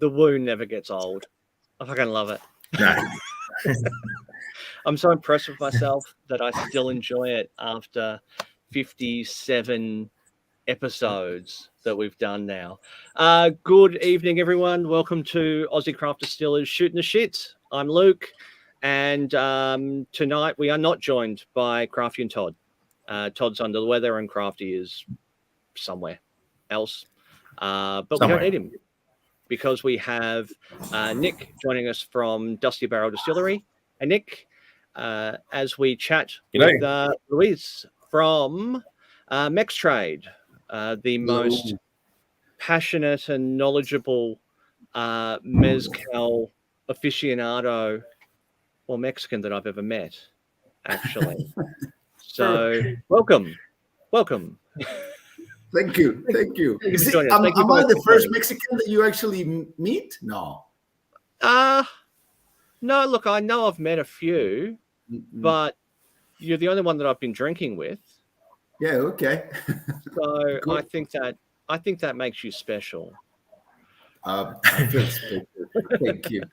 The wound never gets old. I fucking love it. No. I'm so impressed with myself that I still enjoy it after 57 episodes that we've done now. Good evening, everyone. Welcome to Aussie Craft Distillers Shooting the Shit. I'm Luke, and tonight we are not joined by Crafty and Todd. Todd's under the weather, and Crafty is somewhere else. But we don't need him because we have Nick joining us from Dusty Barrel Distillery. And Nick, as we chat with Luis from Mextrade, the most passionate and knowledgeable Mezcal aficionado or Mexican that I've ever met, actually. So, welcome. Thank you. Am I the first Mexican that you actually meet? No. No, look, I know I've met a few, but you're the only one that I've been drinking with. Yeah, okay. So I think that makes you special. I feel special. Thank you.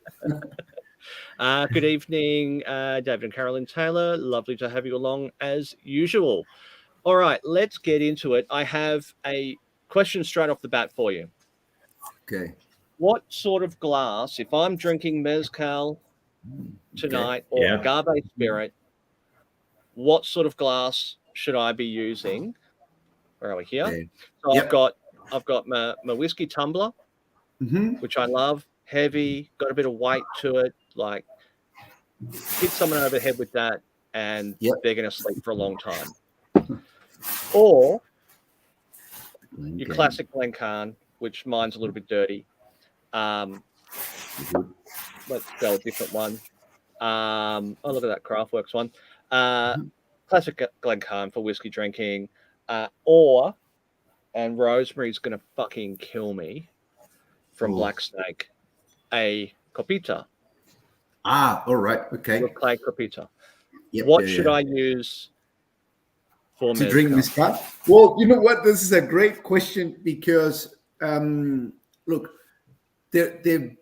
Good evening, David and Carolyn Taylor. Lovely to have you along as usual. All right, let's get into it. I have a question straight off the bat for you. Okay. What sort of glass, if I'm drinking Mezcal tonight or Agave Spirit, what sort of glass should I be using? Where are we here? Okay. So I've got my whiskey tumbler, which I love, heavy, got a bit of weight to it, like hit someone over the head with that and they're going to sleep for a long time. Or your classic Glencairn, which mine's a little bit dirty. Let's go a different one. Look at that Craftworks one. Classic Glencairn for whiskey drinking. And Rosemary's going to fucking kill me from Black Snake, a Copita. All right. Okay. Clay Copita. What should I use for to drink mezcal? Well, you know what? This is a great question because, look, the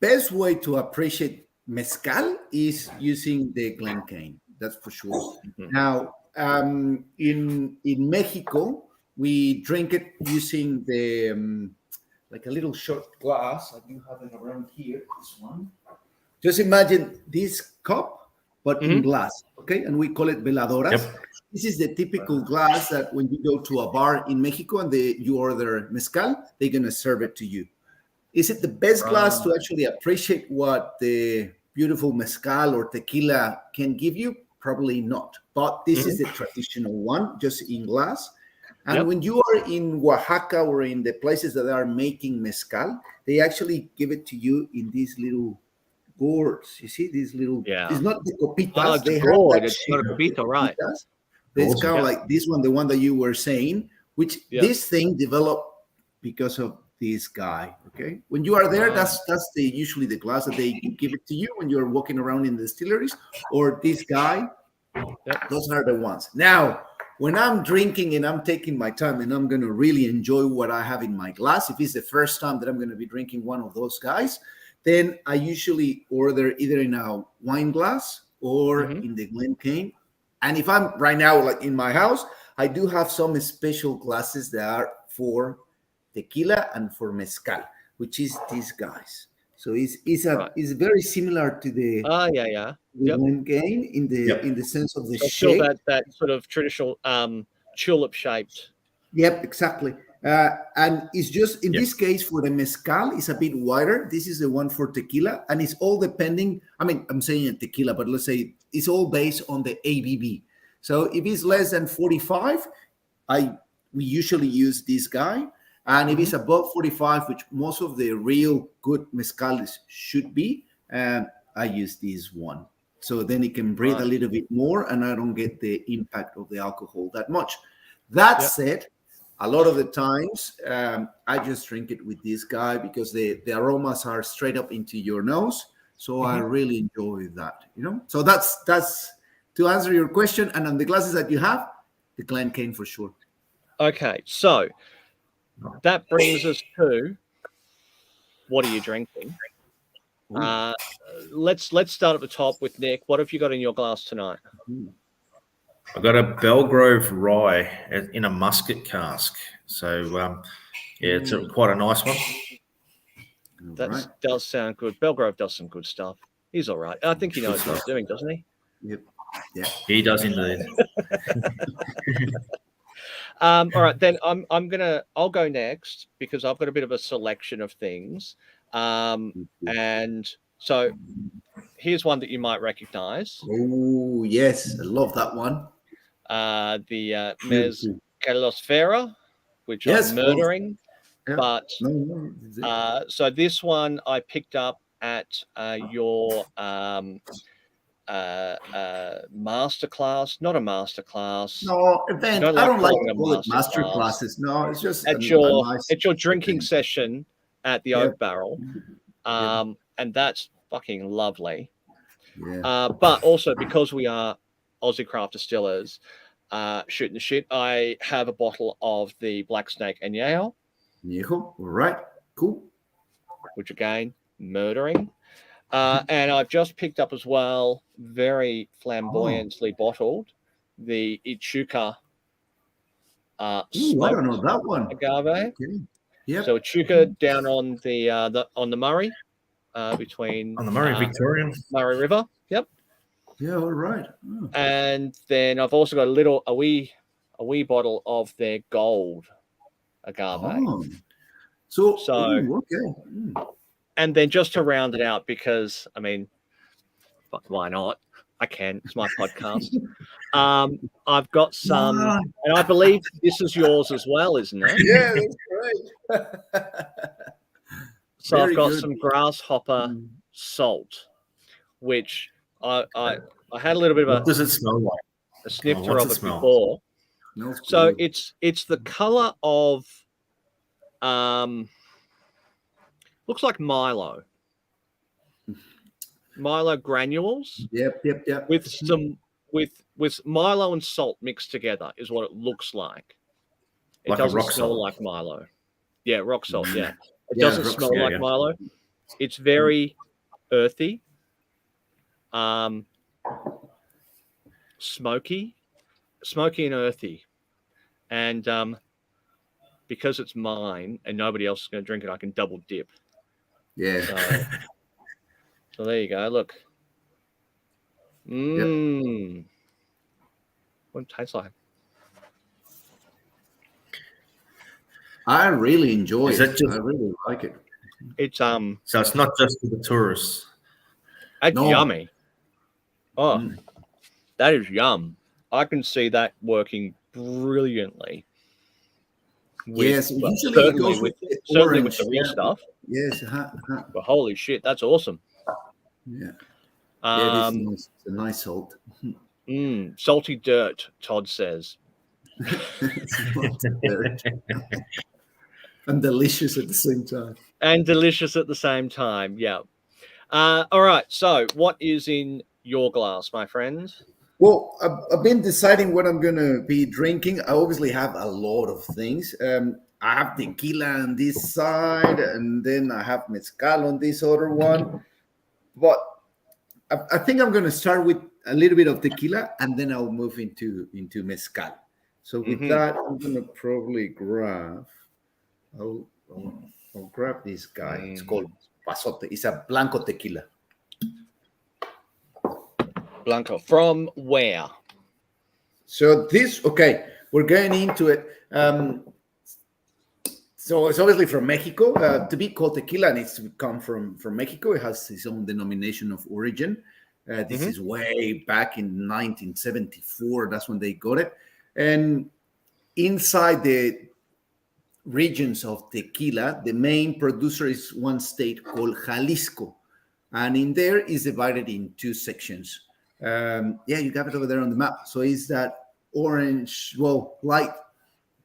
best way to appreciate mezcal is using the Glencairn. That's for sure. Now, in Mexico, we drink it using the like a little short glass. I do have it around here. This one. Just imagine this cup, but in glass. Okay, and we call it veladoras. Yep. This is the typical glass that when you go to a bar in Mexico and you order mezcal, they're gonna serve it to you. Is it the best glass to actually appreciate what the beautiful mezcal or tequila can give you? Probably not. But this is the traditional one, just in glass. And when you are in Oaxaca or in the places that are making mezcal, they actually give it to you in these little gourds. You see these little, it's not the copitas. They have it's not a copita, right? It's kind of like this one, the one that you were saying, which this thing developed because of this guy. Okay, when you are there, that's usually the glass that they give it to you when you're walking around in the distilleries, or this guy. Those are the ones. Now, when I'm drinking and I'm taking my time and I'm going to really enjoy what I have in my glass, if it's the first time that I'm going to be drinking one of those guys, then I usually order either in a wine glass or in the Glencairn. And if I'm right now, like in my house, I do have some special glasses that are for tequila and for mezcal, which is these guys. So it's very similar to the Glencairn in the sense of the shape. That sort of traditional tulip shaped. Yep, exactly. And it's just in this case for the mezcal, it's a bit wider. This is the one for tequila, and it's all depending. I mean, I'm saying a tequila, but let's say it's all based on the ABV. So if it's less than 45, we usually use this guy. And if it's above 45, which most of the real good mezcales should be, I use this one. So then it can breathe a little bit more, and I don't get the impact of the alcohol that much. That said, a lot of the times, I just drink it with this guy because the aromas are straight up into your nose. So I really enjoy that, you know. So that's to answer your question. And on the glasses that you have, the Glencairn for sure. Okay, so that brings us to what are you drinking? Let's start at the top with Nick. What have you got in your glass tonight? I've got a Belgrove rye in a musket cask. So, it's quite a nice one. That does sound good. Belgrove does some good stuff. He's all right. I think he knows what he's doing, doesn't he? Yep. Yeah. He does indeed. All right, then I'll go next because I've got a bit of a selection of things. And so here's one that you might recognize. Oh, yes. I love that one. The Mezcal, which yes, I'm murdering. Yeah. But so this one I picked up at your masterclass, not a masterclass. No, event. I don't like to call it master classes. No, it's just at your drinking session at the Oak Barrel. And that's fucking lovely. Yeah. But also because we are Aussie craft distillers, shooting the shit, I have a bottle of the Black Snake Añejo. All right, cool. Which again, murdering. And I've just picked up as well, very flamboyantly bottled, the Echuca. I don't know that one. Agave. Okay. Yep. So Echuca down on the Murray, between on the Murray Victorian Murray River. Yep. Yeah. All right. Oh. And then I've also got a wee bottle of their gold agave. Oh. Okay. And then just to round it out, because I mean, fuck, why not? I can. It's my podcast. I've got some, and I believe this is yours as well, isn't it? Yeah, that's great. So I've got some grasshopper salt, which I had a little bit of what does it smell like? A snifter of it before. No, so it's the color of looks like Milo granules. Yep. With some with Milo and salt mixed together is what it looks like. It like doesn't rock smell salt. like Milo. Yeah, rock salt. Yeah, it Yeah, doesn't smell salt, like Milo. It's very earthy, smoky and earthy, and because it's mine and nobody else is going to drink it, I can double dip. Yeah. So there you go. Look. What it tastes like. I really enjoy it. I really like it. It's So it's not just for the tourists. That's yummy. Oh, that is yum. I can see that working brilliantly. Yes, certainly with the real stuff. Yes. But holy shit, that's awesome. Yeah. It is nice. It's a nice salt. Salty dirt, Todd says. And delicious at the same time. Yeah. All right. So what is in your glass, my friend? Well, I've been deciding what I'm going to be drinking. I obviously have a lot of things. I have tequila on this side, and then I have mezcal on this other one. But I think I'm going to start with a little bit of tequila, and then I'll move into mezcal. So with that, I'm going to probably grab. I'll grab this guy. It's called Pasote. It's a Blanco tequila. Blanco. From where? So we're going into it. So it's obviously from Mexico. To be called tequila needs to come from Mexico. It has its own denomination of origin. This is way back in 1974. That's when they got it. And inside the regions of tequila, the main producer is one state called Jalisco. And in there is divided in two sections. You got it over there on the map. So is that orange, light,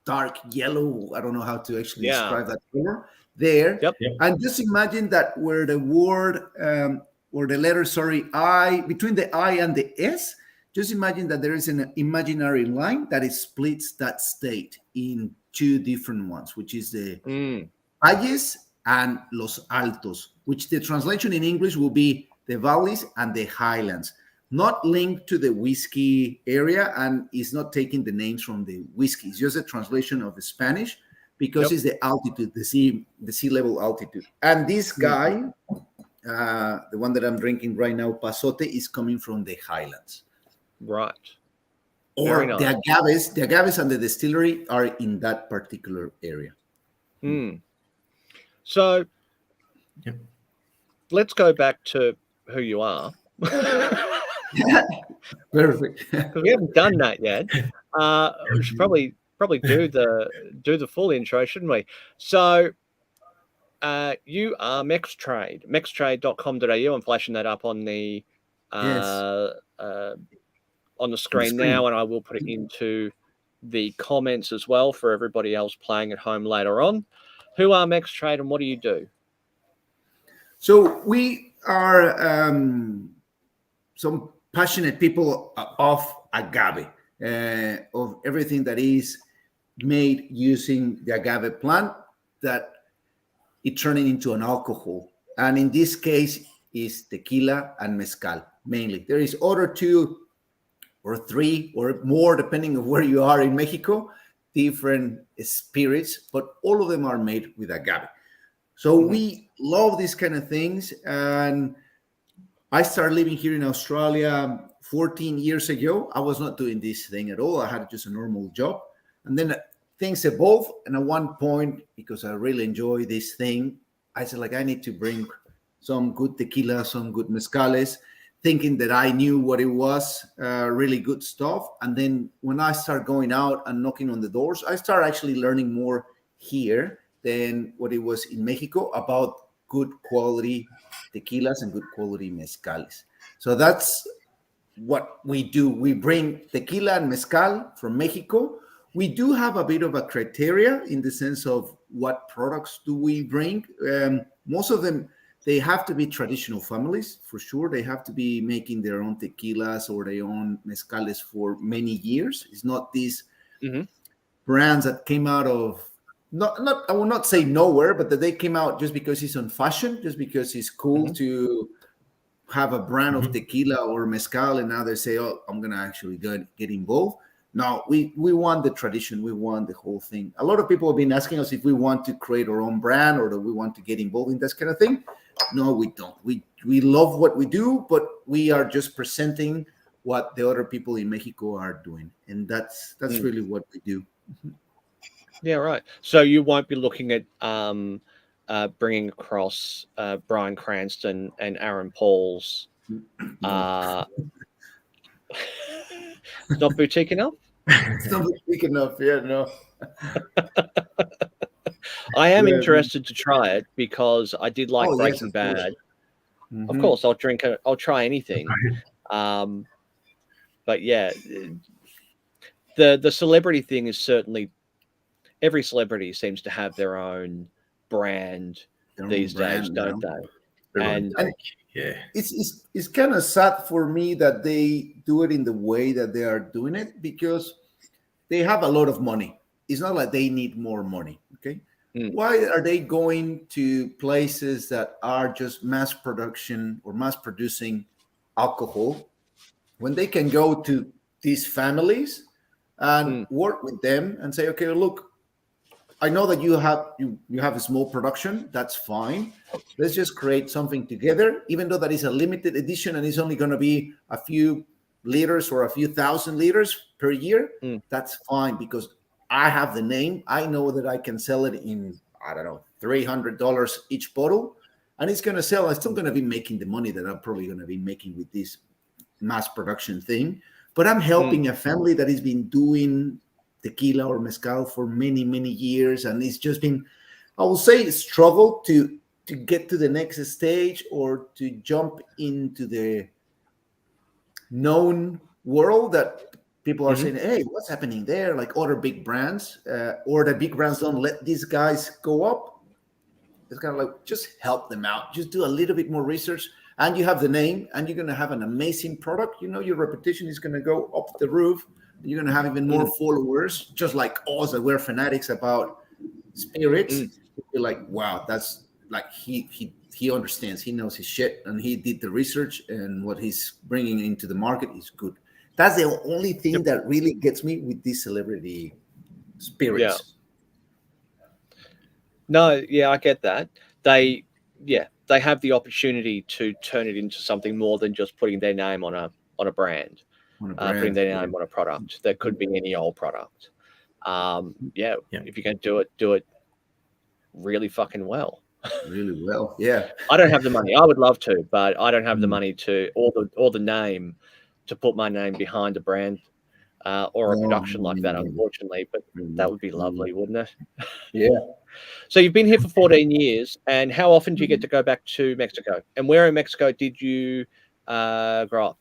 dark yellow. I don't know how to actually describe that color there. Yep. And just imagine that where the word or the letter, I, between the I and the S, just imagine that there is an imaginary line that splits that state in two different ones, which is the Valles and Los Altos, which the translation in English will be the valleys and the highlands. Not linked to the whiskey area, and is not taking the names from the whiskey. It's just a translation of the Spanish because it's the altitude, the sea level altitude. And this guy, the one that I'm drinking right now, Pasote, is coming from the highlands. Right. Or the agaves and the distillery are in that particular area. So let's go back to who you are. Perfect. Because we haven't done that yet. We should probably do the full intro, shouldn't we? So you are Mextrade, mextrade.com.au. I'm flashing that up on the screen now, and I will put it into the comments as well for everybody else playing at home later on. Who are Mextrade and what do you do? So we are some passionate people of agave, of everything that is made using the agave plant, that it turning into an alcohol. And in this case is tequila and mezcal mainly. There is other 2 or 3 or more, depending on where you are in Mexico, different spirits, but all of them are made with agave. So we love these kind of things. And I started living here in Australia 14 years ago. I was not doing this thing at all. I had just a normal job. And then things evolved. And at one point, because I really enjoy this thing, I said, I need to bring some good tequila, some good mezcales, thinking that I knew what it was, really good stuff. And then when I start going out and knocking on the doors, I start actually learning more here than what it was in Mexico about good quality tequilas and good quality mezcales. So that's what we do. We bring tequila and mezcal from Mexico. We do have a bit of a criteria in the sense of what products do we bring. Most of them, they have to be traditional families, for sure. They have to be making their own tequilas or their own mezcales for many years. It's not these brands that came out of, not I will not say nowhere, but that they came out just because it's on fashion, just because it's cool to have a brand of tequila or mezcal, and now they say, oh, I'm going to actually get involved. No, we want the tradition. We want the whole thing. A lot of people have been asking us if we want to create our own brand or do we want to get involved in this kind of thing. No, we don't. We love what we do, but we are just presenting what the other people in Mexico are doing. And that's really what we do. Yeah, right. So you won't be looking at bringing across Bryan Cranston and Aaron Paul's. It's not boutique enough? It's not boutique enough, yeah, no. I am interested to try it because I did like Breaking Bad. Of course, I'll drink it. I'll try anything. But yeah, the celebrity thing is certainly, every celebrity seems to have their own brand these days, don't they? And yeah, it's kind of sad for me that they do it in the way that they are doing it, because they have a lot of money. It's not like they need more money. Okay. Why are they going to places that are just mass production or mass producing alcohol when they can go to these families and work with them and say, okay, look, I know that you have a small production. That's fine. Let's just create something together, even though that is a limited edition and it's only going to be a few liters or a few thousand liters per year. That's fine, because I have the name. I know that I can sell it in, I don't know, $300 each bottle, and it's going to sell. I'm still going to be making the money that I'm probably going to be making with this mass production thing. But I'm helping a family that has been doing tequila or mezcal for many, many years. And it's just been, I will say, struggle to get to the next stage or to jump into the known world that people are saying, hey, what's happening there? Like other big brands, or the big brands don't let these guys go up. It's kind of like, just help them out. Just do a little bit more research, and you have the name, and you're going to have an amazing product. You know, your reputation is going to go up the roof. You're going to have even more followers, just like us, that we're fanatics about spirits. You're like, wow, that's like he understands, he knows his shit, and he did the research, and what he's bringing into the market is good. That's the only thing that really gets me with these celebrity spirits. No, yeah, I get that. They have the opportunity to turn it into something more than just putting their name on a brand, putting their name on a product that could be any old product. If you can do it really fucking well. Really well, yeah. I don't have the money. I would love to, but I don't have the money to or the name to put my name behind a brand or a production like that, unfortunately. But that would be lovely, wouldn't it? Yeah. So you've been here for 14 years, and how often do you get to go back to Mexico? And where in Mexico did you grow up?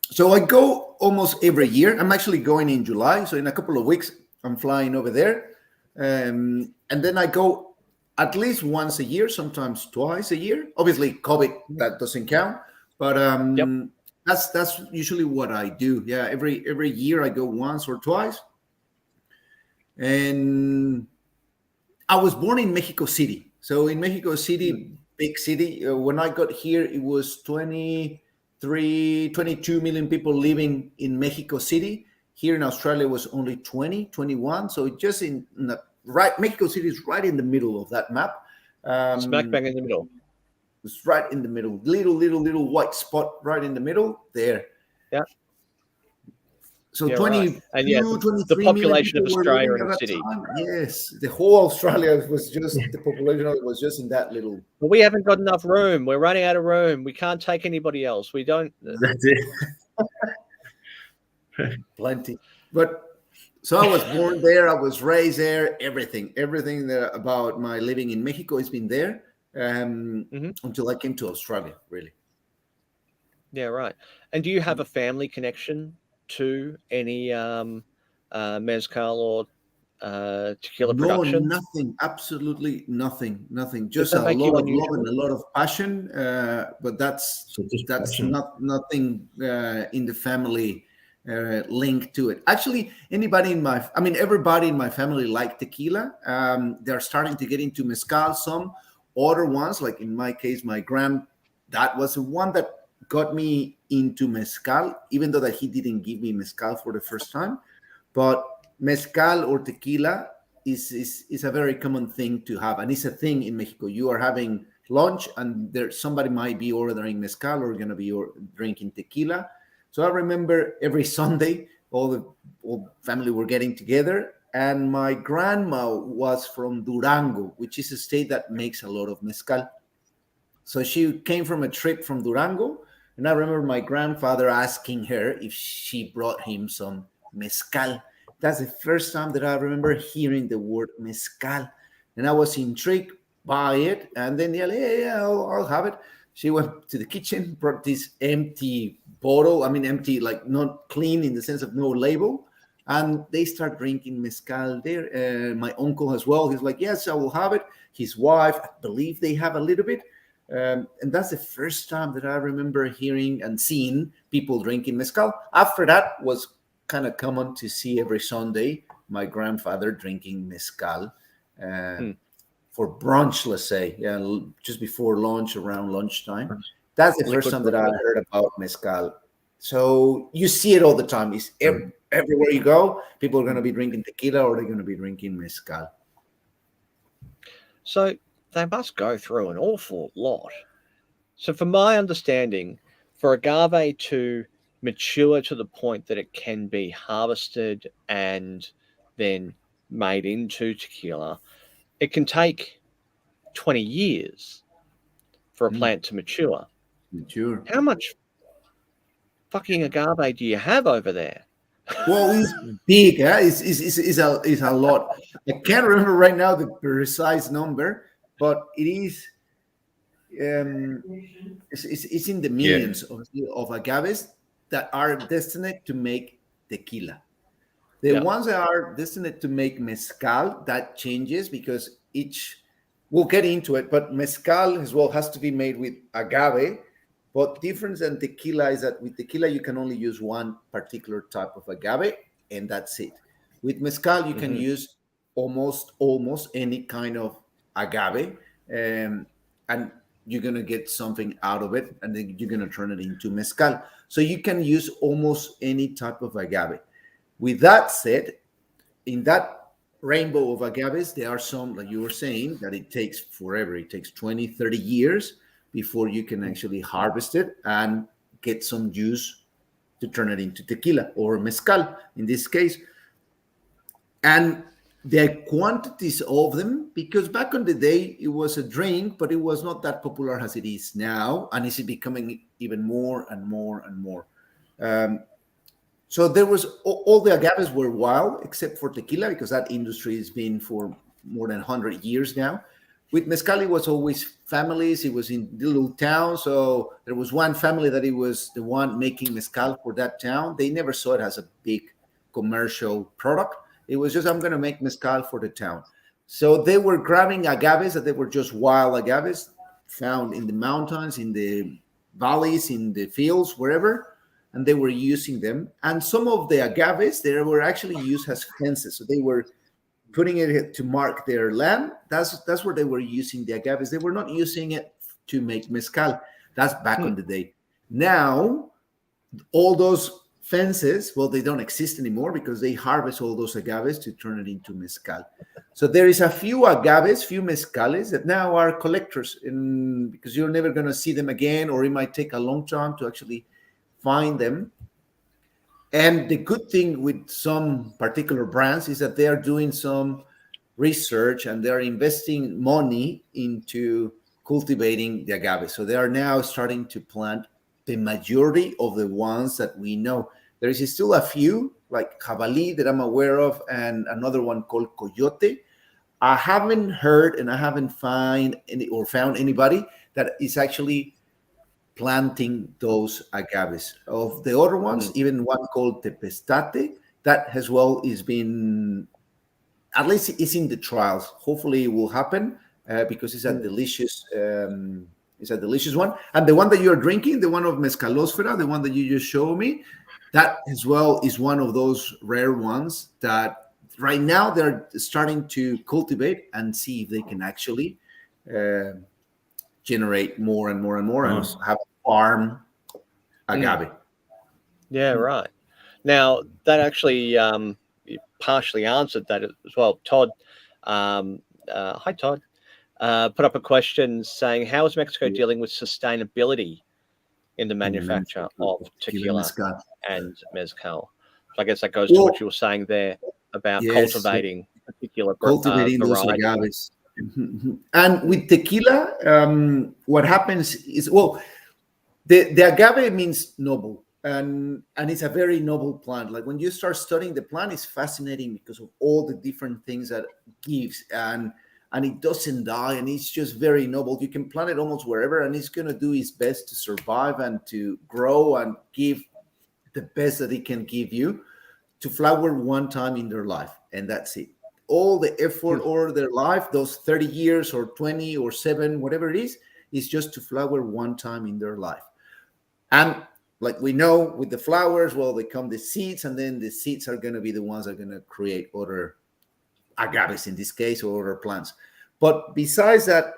So I go almost every year. I'm actually going in July. So in a couple of weeks, I'm flying over there. And then I go at least once a year, sometimes twice a year. Obviously, COVID, that doesn't count. But that's usually what I do. Yeah, every year I go once or twice. And I was born in Mexico City. So in Mexico City, big city, when I got here, it was 22 million people living in Mexico City. Here in Australia was only 21. So just in the right, Mexico City is right in the middle of that map. Smack bang in the middle. It's right in the middle. Little white spot right in the middle there. Yeah. So 22, and 23 the population of Australia in the city. Time. Yes, the whole Australia was just the population of it was just in that little. But we haven't got enough room. We're running out of room. We can't take anybody else. We don't. That's it. Plenty. But so I was born there. I was raised there. Everything that about my living in Mexico has been there until I came to Australia. Really. Yeah, right. And do you have a family connection to any mezcal or tequila production? No, nothing. Absolutely nothing. Just a lot of love and a lot of passion. But that's nothing in the family linked to it. Actually, everybody in my family like tequila. They're starting to get into mezcal. Some other ones, like in my case, my granddad was the one that got me into mezcal, even though that he didn't give me mezcal for the first time. But mezcal or tequila is a very common thing to have, and it's a thing in Mexico. You are having lunch, and somebody might be ordering mezcal or going to be drinking tequila. So I remember every Sunday, all family were getting together, and my grandma was from Durango, which is a state that makes a lot of mezcal. So she came from a trip from Durango. And I remember my grandfather asking her if she brought him some mezcal. That's the first time that I remember hearing the word mezcal. And I was intrigued by it. And then I'll have it. She went to the kitchen, brought this empty bottle. Empty, like not clean in the sense of no label. And they start drinking mezcal there. My uncle as well. He's like, yes, I will have it. His wife, I believe they have a little bit. And that's the first time that I remember hearing and seeing people drinking mezcal. After that was kind of common to see every Sunday my grandfather drinking mezcal for brunch, let's say, just before lunch, around lunchtime. That's the first time that I heard about mezcal. So you see it all the time. It's everywhere you go, people are going to be drinking tequila or they're going to be drinking mezcal. So they must go through an awful lot. So from my understanding, for agave to mature to the point that it can be harvested and then made into tequila, it can take 20 years for a plant to mature. How much fucking agave do you have over there? Well, it's big. It's a lot. I can't remember right now the precise number, but it is. It's in the millions of agaves that are destined to make tequila. The ones that are destined to make mezcal, that changes because we'll get into it, but mezcal as well has to be made with agave. But difference than tequila is that with tequila, you can only use one particular type of agave, and that's it. With mezcal, you can use almost any kind of agave. and you're going to get something out of it, and then you're going to turn it into mezcal. So you can use almost any type of agave. With that said, in that rainbow of agaves, there are some, like you were saying, that it takes forever. It takes 20, 30 years before you can actually harvest it and get some juice to turn it into tequila or mezcal in this case. And the quantities of them, because back in the day it was a drink, but it was not that popular as it is now, and it's becoming even more and more and more. So there was all the agaves were wild except for tequila, because that industry has been for more than 100 years now. With mezcal, it was always families. It was in the little town, so there was one family that it was the one making mezcal for that town. They never saw it as a big commercial product. It was just, I'm going to make mezcal for the town. So they were grabbing agaves that they were just wild agaves found in the mountains, in the valleys, in the fields, wherever, and they were using them. And some of the agaves, they were actually used as fences. So they were putting it to mark their land. That's where they were using the agaves. They were not using it to make mezcal. That's back in the day. Now, all those fences, well, they don't exist anymore because they harvest all those agaves to turn it into mezcal. So there is a few agaves, few mezcales that now are collectors, because you're never going to see them again, or it might take a long time to actually find them. And the good thing with some particular brands is that they are doing some research and they're investing money into cultivating the agave. So they are now starting to plant the majority of the ones that we know. There is still a few, like Jabalí, that I'm aware of, and another one called Coyote. I haven't heard and I haven't found anybody that is actually planting those agaves. Of the other ones, even one called Tepestate, that as well is been, at least it's in the trials. Hopefully it will happen because it's a delicious one. And the one that you're drinking, the one of Mezcalosfera, the one that you just showed me, that as well is one of those rare ones that right now they're starting to cultivate and see if they can actually generate more and more and more and have a farm agave. Yeah, right. Now, that actually partially answered that as well. Todd, hi, Todd, put up a question saying, how is Mexico dealing with sustainability in the manufacture of tequila and mezcal? So I guess that goes to what you were saying there about cultivating particular those agaves. And with tequila, what happens is, well, the agave means noble, and it's a very noble plant. Like when you start studying the plant, it's fascinating because of all the different things that it gives, and it doesn't die, and it's just very noble. You can plant it almost wherever, and it's going to do its best to survive and to grow and give the best that it can give you, to flower one time in their life, and that's it. All the effort or their life, those 30 years or 20 or 7, whatever it is just to flower one time in their life. And like we know with the flowers, well, they come the seeds, and then the seeds are going to be the ones that are going to create other agaves in this case, or other plants. But besides that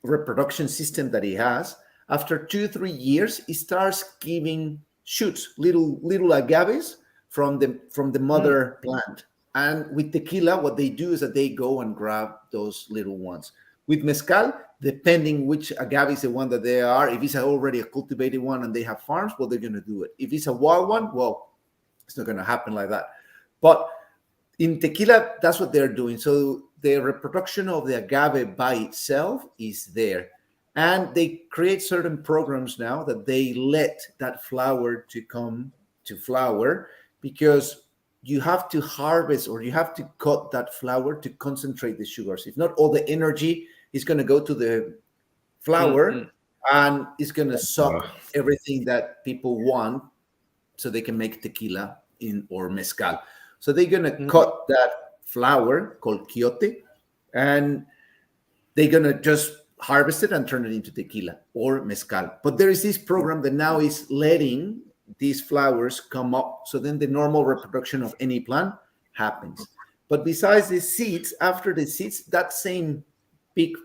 reproduction system that he has, after 2-3 years, he starts giving shoots, little agaves from the mother plant. And with tequila, what they do is that they go and grab those little ones. With mezcal, depending which agave is the one that they are, if it's already a cultivated one and they have farms, well, they're going to do it. If it's a wild one, well, it's not going to happen like that. But in tequila, that's what they're doing. So the reproduction of the agave by itself is there. And they create certain programs now that they let that flower to come to flower, because you have to harvest or you have to cut that flower to concentrate the sugars. If not, all the energy is going to go to the flower and it's going to suck everything that people want so they can make tequila or mezcal. So they're going to cut that flower called quiote, and they're going to just harvest it and turn it into tequila or mezcal. But there is this program that now is letting these flowers come up. So then the normal reproduction of any plant happens. But besides the seeds, after the seeds, that same big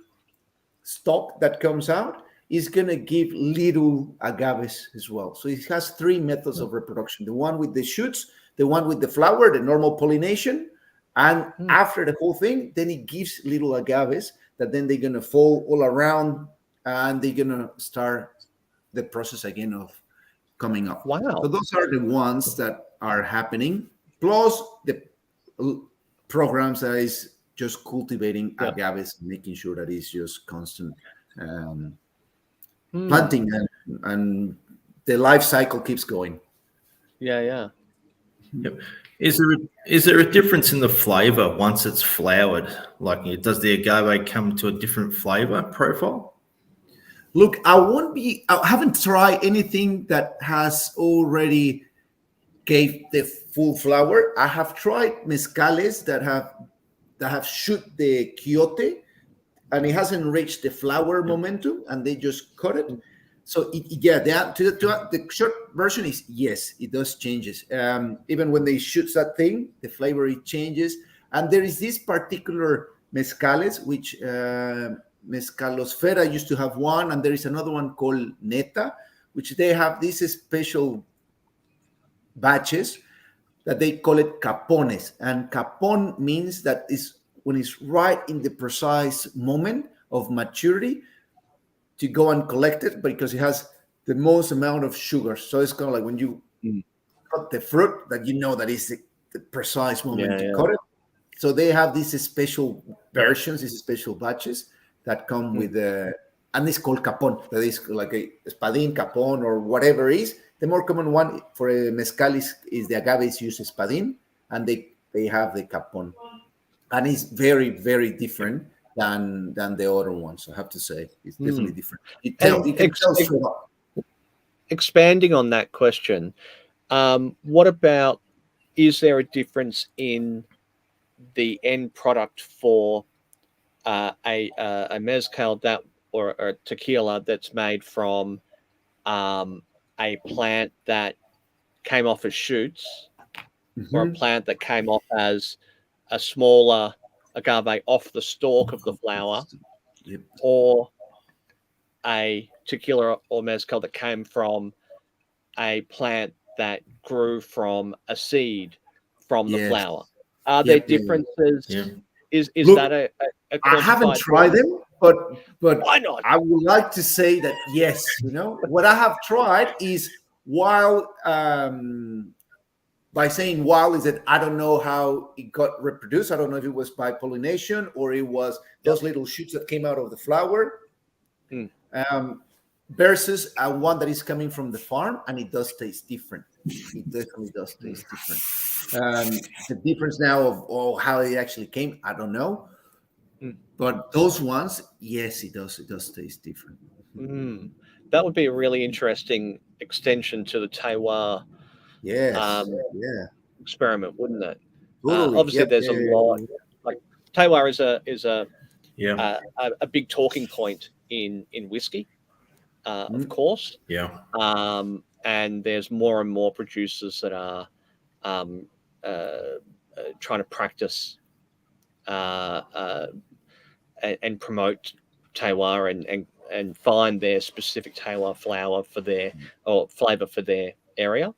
stock that comes out is going to give little agaves as well. So it has 3 methods of reproduction: the one with the shoots, the one with the flower, the normal pollination, and after the whole thing, then it gives little agaves that then they're going to fall all around, and they're going to start the process again of coming up. Wow. So those are the ones that are happening, plus the programs that is just cultivating agaves, making sure that it's just constant planting, and the life cycle keeps going. Yeah. Yep. Is there a difference in the flavor once it's flowered? Like, does the agave come to a different flavor profile? Look, I haven't tried anything that has already gave the full flower. I have tried mezcales that have shoot the quiote, and it hasn't reached the flower momentum, and they just cut it. So the short version is yes, it does changes. Even when they shoot that thing, the flavor it changes. And there is this particular mezcales which Mezcalosfera used to have one, and there is another one called Neta, which they have these special batches that they call it capones. And capon means that is when it's right in the precise moment of maturity to go and collect it, because it has the most amount of sugar. So it's kind of like when you cut the fruit, that you know that is the precise moment to cut it. So they have these special versions, these special batches that come with and it's called capon. That is like a espadín, capon, or whatever it is. The more common one for a mezcal is the agaves use espadín, and they have the capon. And it's very, very different than the other ones. I have to say, it's definitely different. You can tell. Expanding on that question, what about, is there a difference in the end product for a mezcal or a tequila that's made from a plant that came off as shoots, or a plant that came off as a smaller agave off the stalk of the flower, or a tequila or mezcal that came from a plant that grew from a seed from the flower? Are there differences? Is Look, that a I haven't tried them, but why not? I would like to say that yes. What I have tried is while by saying while is that I don't know how it got reproduced. I don't know if it was by pollination or it was those little shoots that came out of the flower, versus one that is coming from the farm, and it does taste different. It definitely does taste different. The difference now of how it actually came, I don't know. But those ones, yes, it does taste different. That would be a really interesting extension to the terroir experiment, wouldn't it? Totally. Obviously, there's a lot. Like terroir is a big talking point in whiskey, of course. Yeah. And there's more and more producers that are trying to practice and promote terroir and find their specific terroir flower for their or flavor for their area.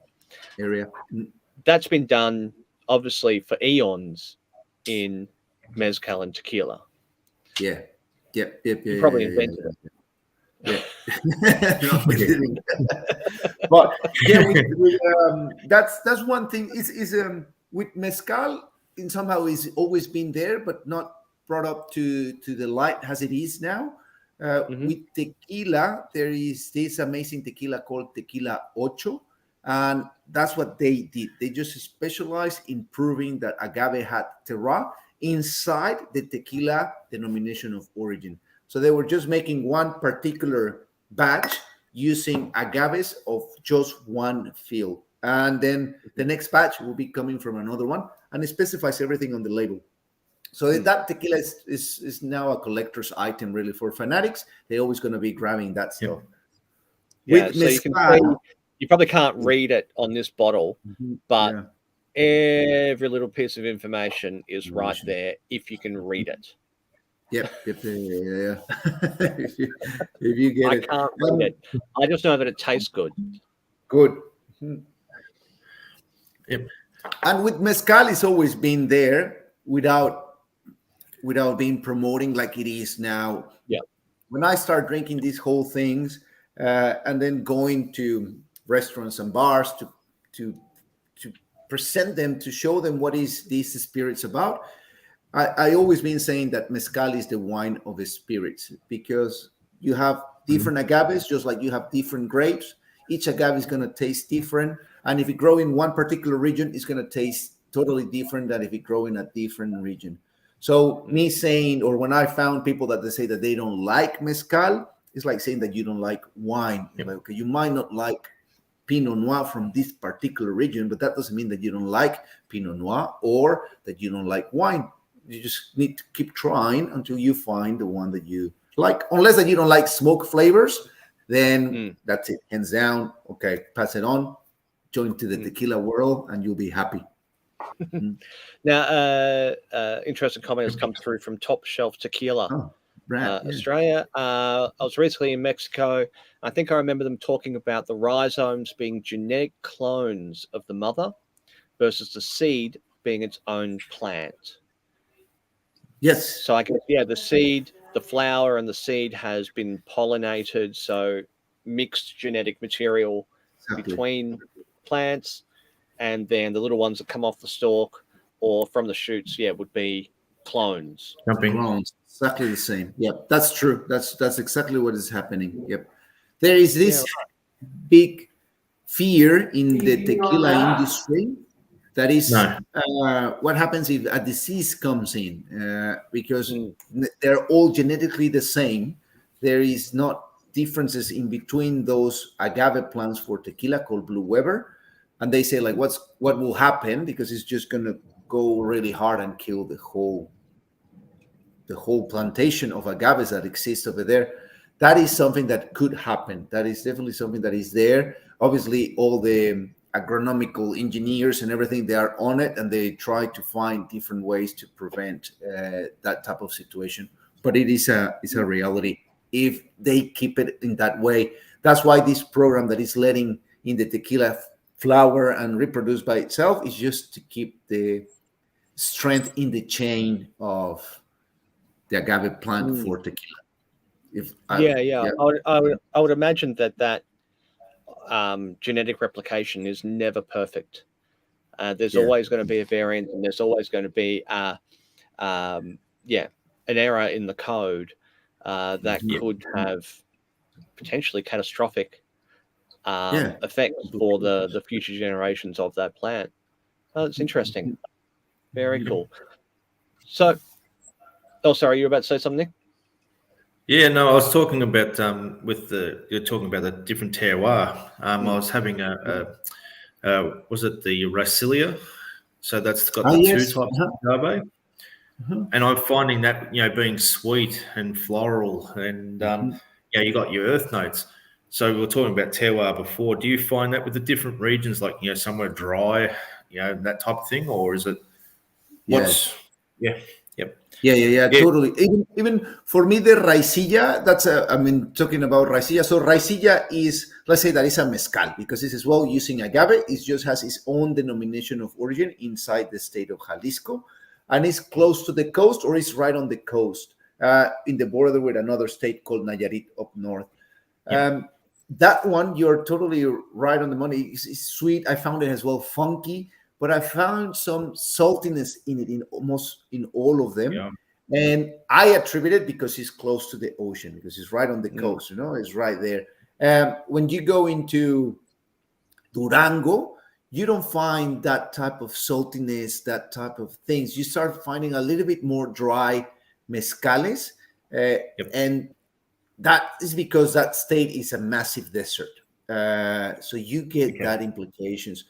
That's been done obviously for eons in mezcal and tequila. You probably invented it. No, we didn't. But that's one thing. Is with mezcal, in somehow is always been there, but not brought up to the light as it is now. With tequila, there is this amazing tequila called Tequila Ocho, and that's what they did. They just specialized in proving that agave had terroir inside the tequila denomination of origin. So they were just making one particular batch using agaves of just one field. And then the next batch will be coming from another one, and it specifies everything on the label. So that tequila is now a collector's item, really, for fanatics. They're always going to be grabbing that stuff. Yeah, so you can see, you probably can't read it on this bottle, but every little piece of information is right there if you can read it. Yep. Yeah. if you get I it. can't read it. I just know that it tastes good. Good. Yep. And with mezcal, it's always been there without being promoting like it is now. Yeah. When I start drinking these whole things, and then going to restaurants and bars to to present them, to show them what is these spirits about, I always been saying that mezcal is the wine of the spirits, because you have different agaves, just like you have different grapes. Each agave is going to taste different, and if it grow in one particular region, it's going to taste totally different than if it grow in a different region. So me saying, or when I found people that they say that they don't like mezcal, it's like saying that you don't like wine. You're like, okay, you might not like Pinot Noir from this particular region, but that doesn't mean that you don't like Pinot Noir or that you don't like wine. You just need to keep trying until you find the one that you like. Unless that you don't like smoke flavors, then that's it. Hands down. Okay, pass it on. Join to the tequila world, and you'll be happy. Now, interesting comment has come through from Top Shelf Tequila, Australia. I was recently in Mexico. I think I remember them talking about the rhizomes being genetic clones of the mother versus the seed being its own plant. Yes. So I guess, yeah, the seed, the flower and the seed has been pollinated. So mixed genetic material between plants, and then the little ones that come off the stalk or from the shoots, would be clones. Clones, exactly the same. Yep, that's true. That's exactly what is happening. Yep. There is this big fear in the tequila industry. That is what happens if a disease comes in, because they're all genetically the same. There is not differences in between those agave plants for tequila called Blue Weber, and they say like, what will happen, because it's just going to go really hard and kill the whole plantation of agaves that exists over there. That is something that could happen. That is definitely something that is there. Obviously, all the agronomical engineers and everything, they are on it, and they try to find different ways to prevent that type of situation. But it is a reality if they keep it in that way. That's why this program that is letting in the tequila flower and reproduce by itself is just to keep the strength in the chain of the agave plant for tequila. I would imagine that genetic replication is never perfect. There's always going to be a variant, and there's always going to be an error in the code that could have potentially catastrophic effects for the future generations of that plant. Oh, it's interesting. Very cool. So, sorry, you were about to say something, Nick? Yeah, no, I was talking about you're talking about the different terroir. I was having was it the Racilia? So that's got the two types of agave. And I'm finding that, being sweet and floral, and you got your earth notes. So we were talking about terroir before. Do you find that with the different regions, like somewhere dry, that type of thing, or is it? Totally. Even for me, the raicilla, that's talking about raicilla. So raicilla is, let's say that is a mezcal, because this is using agave. It just has its own denomination of origin inside the state of Jalisco, and it's close to the coast, or it's right on the coast, in the border with another state called Nayarit up north. That one, you're totally right on the money. It's sweet. I found it as well funky, but I found some saltiness in it, in almost in all of them. And I attribute it because it's close to the ocean, because it's right on the coast, it's right there. When you go into Durango, you don't find that type of saltiness, that type of things. You start finding a little bit more dry mezcales. And that is because that state is a massive desert. So you get that implications.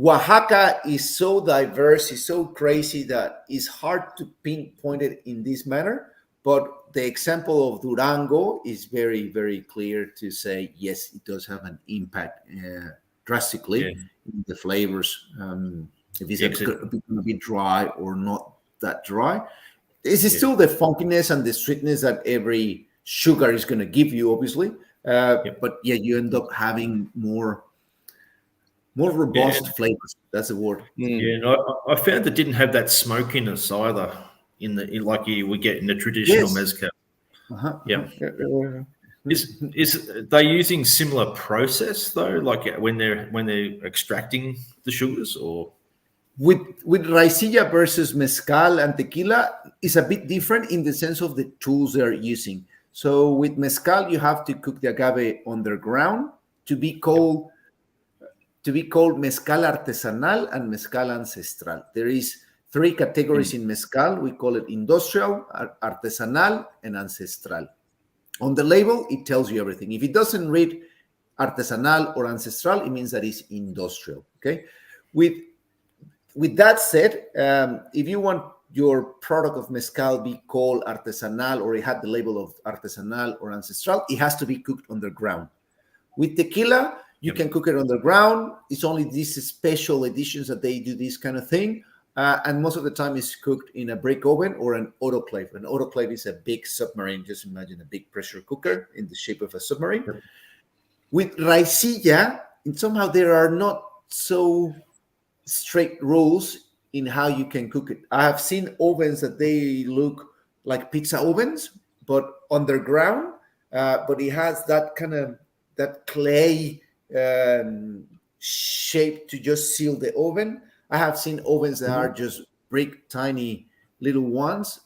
Oaxaca is so diverse, is so crazy that it's hard to pinpoint it in this manner. But the example of Durango is very, very clear to say, yes, it does have an impact drastically in the flavors. If it's going to be dry or not that dry. It's still the funkiness and the sweetness that every sugar is going to give you, obviously. But yeah, you end up having more robust flavors. That's the word. Yeah, and I found it didn't have that smokiness either like you would get in the traditional mezcal. Yeah. Is they using similar process though, like when they're extracting the sugars, or with raicilla versus mezcal and tequila is a bit different in the sense of the tools they're using. So with mezcal, you have to cook the agave underground to be called mezcal artesanal and mezcal ancestral. There is 3 categories in mezcal. We call it industrial, artesanal, and ancestral. On the label, it tells you everything. If it doesn't read artesanal or ancestral, it means that it's industrial. Okay. With that said, if you want your product of mezcal be called artesanal, or it had the label of artesanal or ancestral, it has to be cooked underground. With tequila, you can cook it underground. It's only these special editions that they do this kind of thing. And most of the time it's cooked in a brick oven or an autoclave. An autoclave is a big submarine. Just imagine a big pressure cooker in the shape of a submarine. With raicilla, and somehow there are not so strict rules in how you can cook it. I have seen ovens that they look like pizza ovens, but underground. But it has that kind of that clay shape to just seal the oven. I have seen ovens that are just brick, tiny little ones.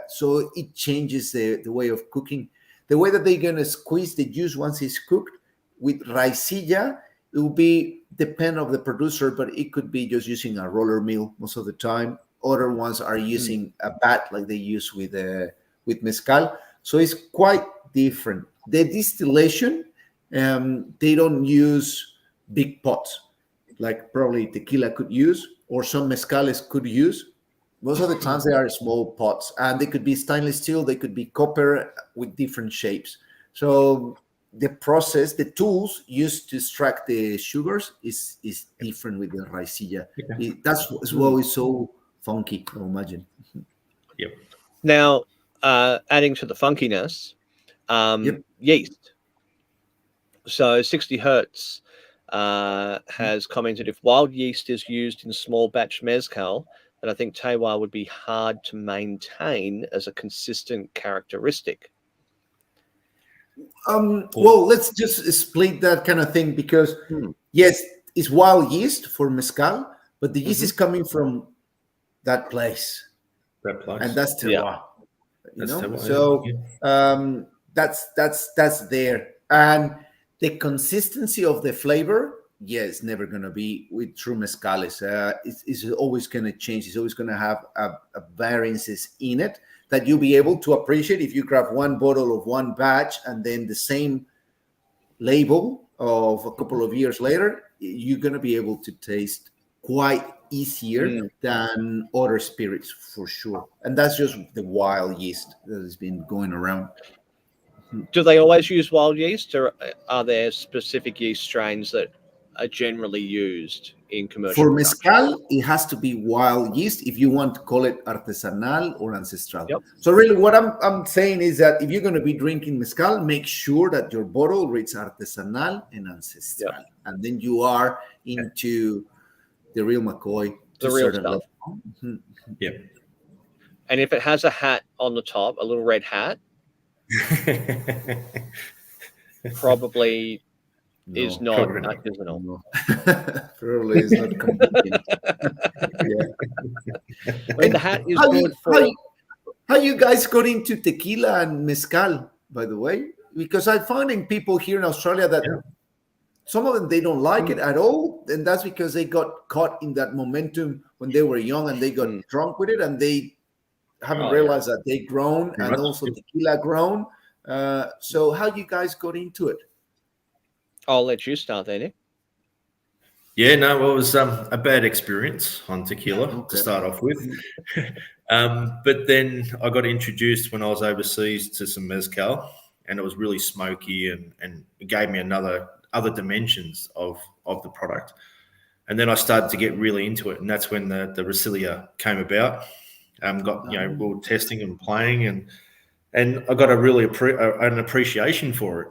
So it changes the way of cooking. The way that they're going to squeeze the juice once it's cooked. With raicilla, it will be depend of the producer, but it could be just using a roller mill most of the time. Other ones are using a bat like they use with mezcal. So it's quite different. The distillation, they don't use big pots like probably tequila could use, or some mezcales could use. Most of the times they are small pots, and they could be stainless steel, they could be copper with different shapes. So the process, the tools used to extract the sugars is different with the raicilla. That's why it's so funky, I imagine. Yep. Now, adding to the funkiness, yeast. So 60 Hertz has commented, if wild yeast is used in small batch mezcal, then I think terroir would be hard to maintain as a consistent characteristic. Well, let's just split that kind of thing, because yes, it's wild yeast for mezcal, but the yeast is coming from that place. And that's terroir. You know, terroir, so that's there. And the consistency of the flavor, it's never going to be with true mezcales. It's always going to change. It's always going to have a variances in it that you'll be able to appreciate if you grab one bottle of one batch and then the same label of a couple of years later, you're going to be able to taste quite easier than other spirits for sure. And that's just the wild yeast that has been going around. Do they always use wild yeast, or are there specific yeast strains that are generally used in commercial For production? mezcal, it has to be wild yeast if you want to call it artesanal or ancestral. So really what I'm saying is that if you're going to be drinking mezcal, make sure that your bottle reads artesanal and ancestral. And then you are into the real McCoy. The real stuff. And if it has a hat on the top, a little red hat, probably is not artisanal. No. Probably is not convenient. I mean, the hat is good for. How you guys got into tequila and mezcal, by the way? Because I'm finding people here in Australia that some of them, they don't like it at all, and that's because they got caught in that momentum when they were young and they got drunk with it, and they haven't realized that they grown and also tequila grown. So how you guys got into it? I'll let you start there, Nick. Yeah, no, it was a bad experience on tequila to start off with. But then I got introduced when I was overseas to some mezcal, and it was really smoky and it gave me other dimensions of the product. And then I started to get really into it, and that's when the Raicilla came about. Got we were testing and playing, and I got a really an appreciation for it.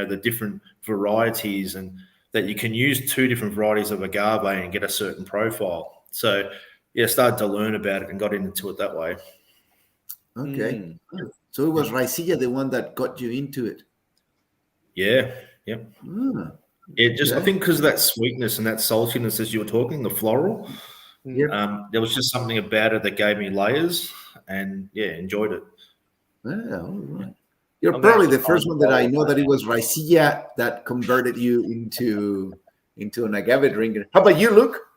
The different varieties, and that you can use 2 different varieties of agave and get a certain profile. So started to learn about it and got into it that way. Okay. So it was Raicilla, the one that got you into it. Yeah. Yep. I think because of that sweetness and that saltiness, as you were talking, the floral. There was just something about it that gave me layers, and enjoyed it. Yeah, all right. You're probably the first one that I know that it was Raicilla that converted you into an agave drinker. How about you, Luke?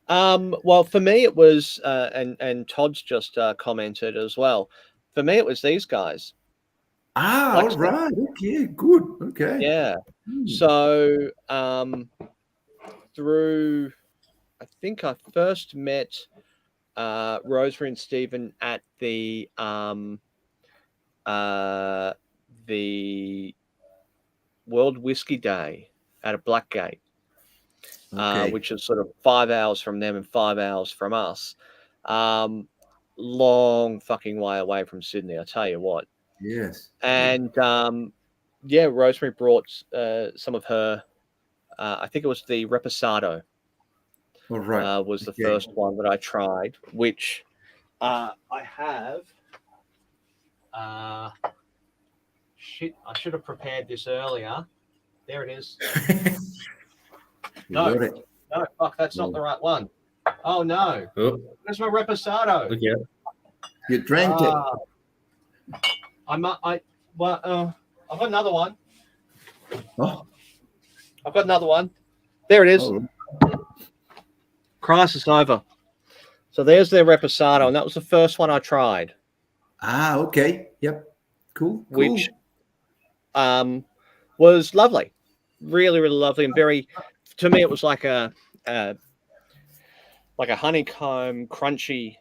Well, for me, it was, and Todd's just commented as well. For me, it was these guys. All right. Okay, good. Okay. Yeah. So, I think I first met Rosemary and Stephen at the World Whiskey Day at a Blackgate. Which is sort of 5 hours from them and 5 hours from us. Long fucking way away from Sydney, I tell you what. Yes. And Rosemary brought some of her, I think it was the Reposado. All right. Was the first one that I tried, which I have. Shit, I should have prepared this earlier. There it is. No, fuck, that's not the right one. Oh no, that's my Reposado. Okay. You drank it. I've got another one. Oh, I've got another one. There it is. Crisis over. So there's their Reposado, and that was the first one I tried. Okay. Yep. Cool. Which was lovely, really, really lovely, and very. To me, it was like a honeycomb, crunchy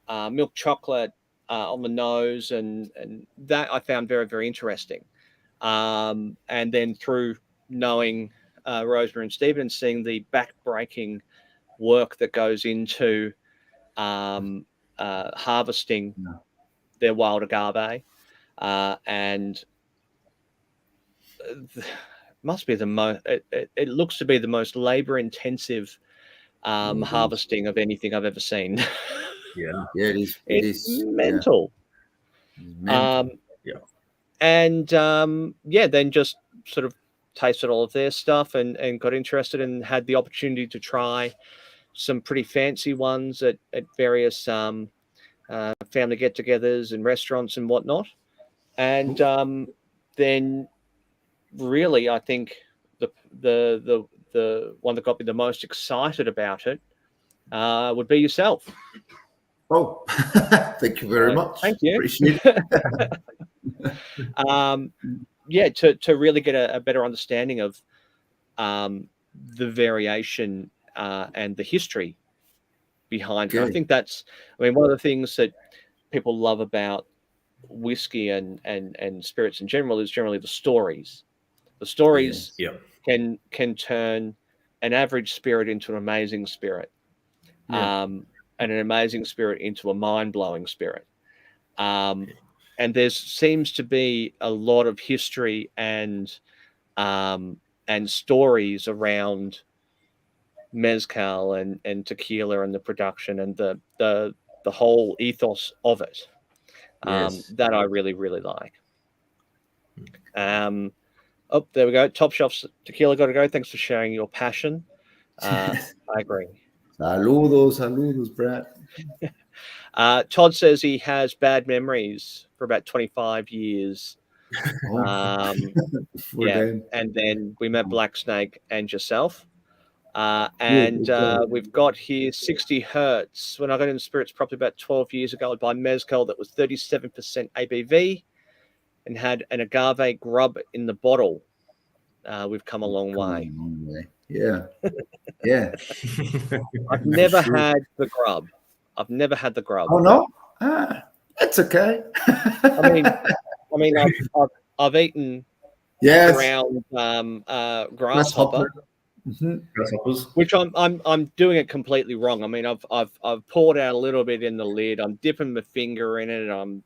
milk chocolate on the nose, and that I found very, very interesting. And then through knowing Rosemary and Stephen, seeing the back-breaking work that goes into harvesting their wild agave, and must be the most. It looks to be the most labor-intensive harvesting of anything I've ever seen. It is. It's mental. Yeah. And then just sort of tasted all of their stuff and got interested and had the opportunity to try some pretty fancy ones at various family get-togethers and restaurants and whatnot. And then really, I think the one that got me the most excited about it would be yourself. Oh, thank you very much. Thank you. Appreciate it. To really get a better understanding of the variation and the history behind it. I think that's, one of the things that people love about whiskey and spirits in general is generally the stories. The stories can turn an average spirit into an amazing spirit, and an amazing spirit into a mind-blowing spirit. And there seems to be a lot of history and stories around mezcal and tequila and the production and the whole ethos of it that I really, really like. Oh, there we go. Top Shelf Tequila got to go. Thanks for sharing your passion. I agree. Saludos, Brad. Todd says he has bad memories for about 25 years. And then we met Black Snake and yourself. We've got here 60 Hertz. When I got into spirits probably about 12 years ago, I'd buy mezcal that was 37% ABV and had an agave grub in the bottle. We've come a long way. Yeah. I've never had the grub. Oh no? That's okay. I've eaten ground grasshopper. Grasshoppers. Which I'm doing it completely wrong. I mean, I've poured out a little bit in the lid. I'm dipping my finger in it. And I'm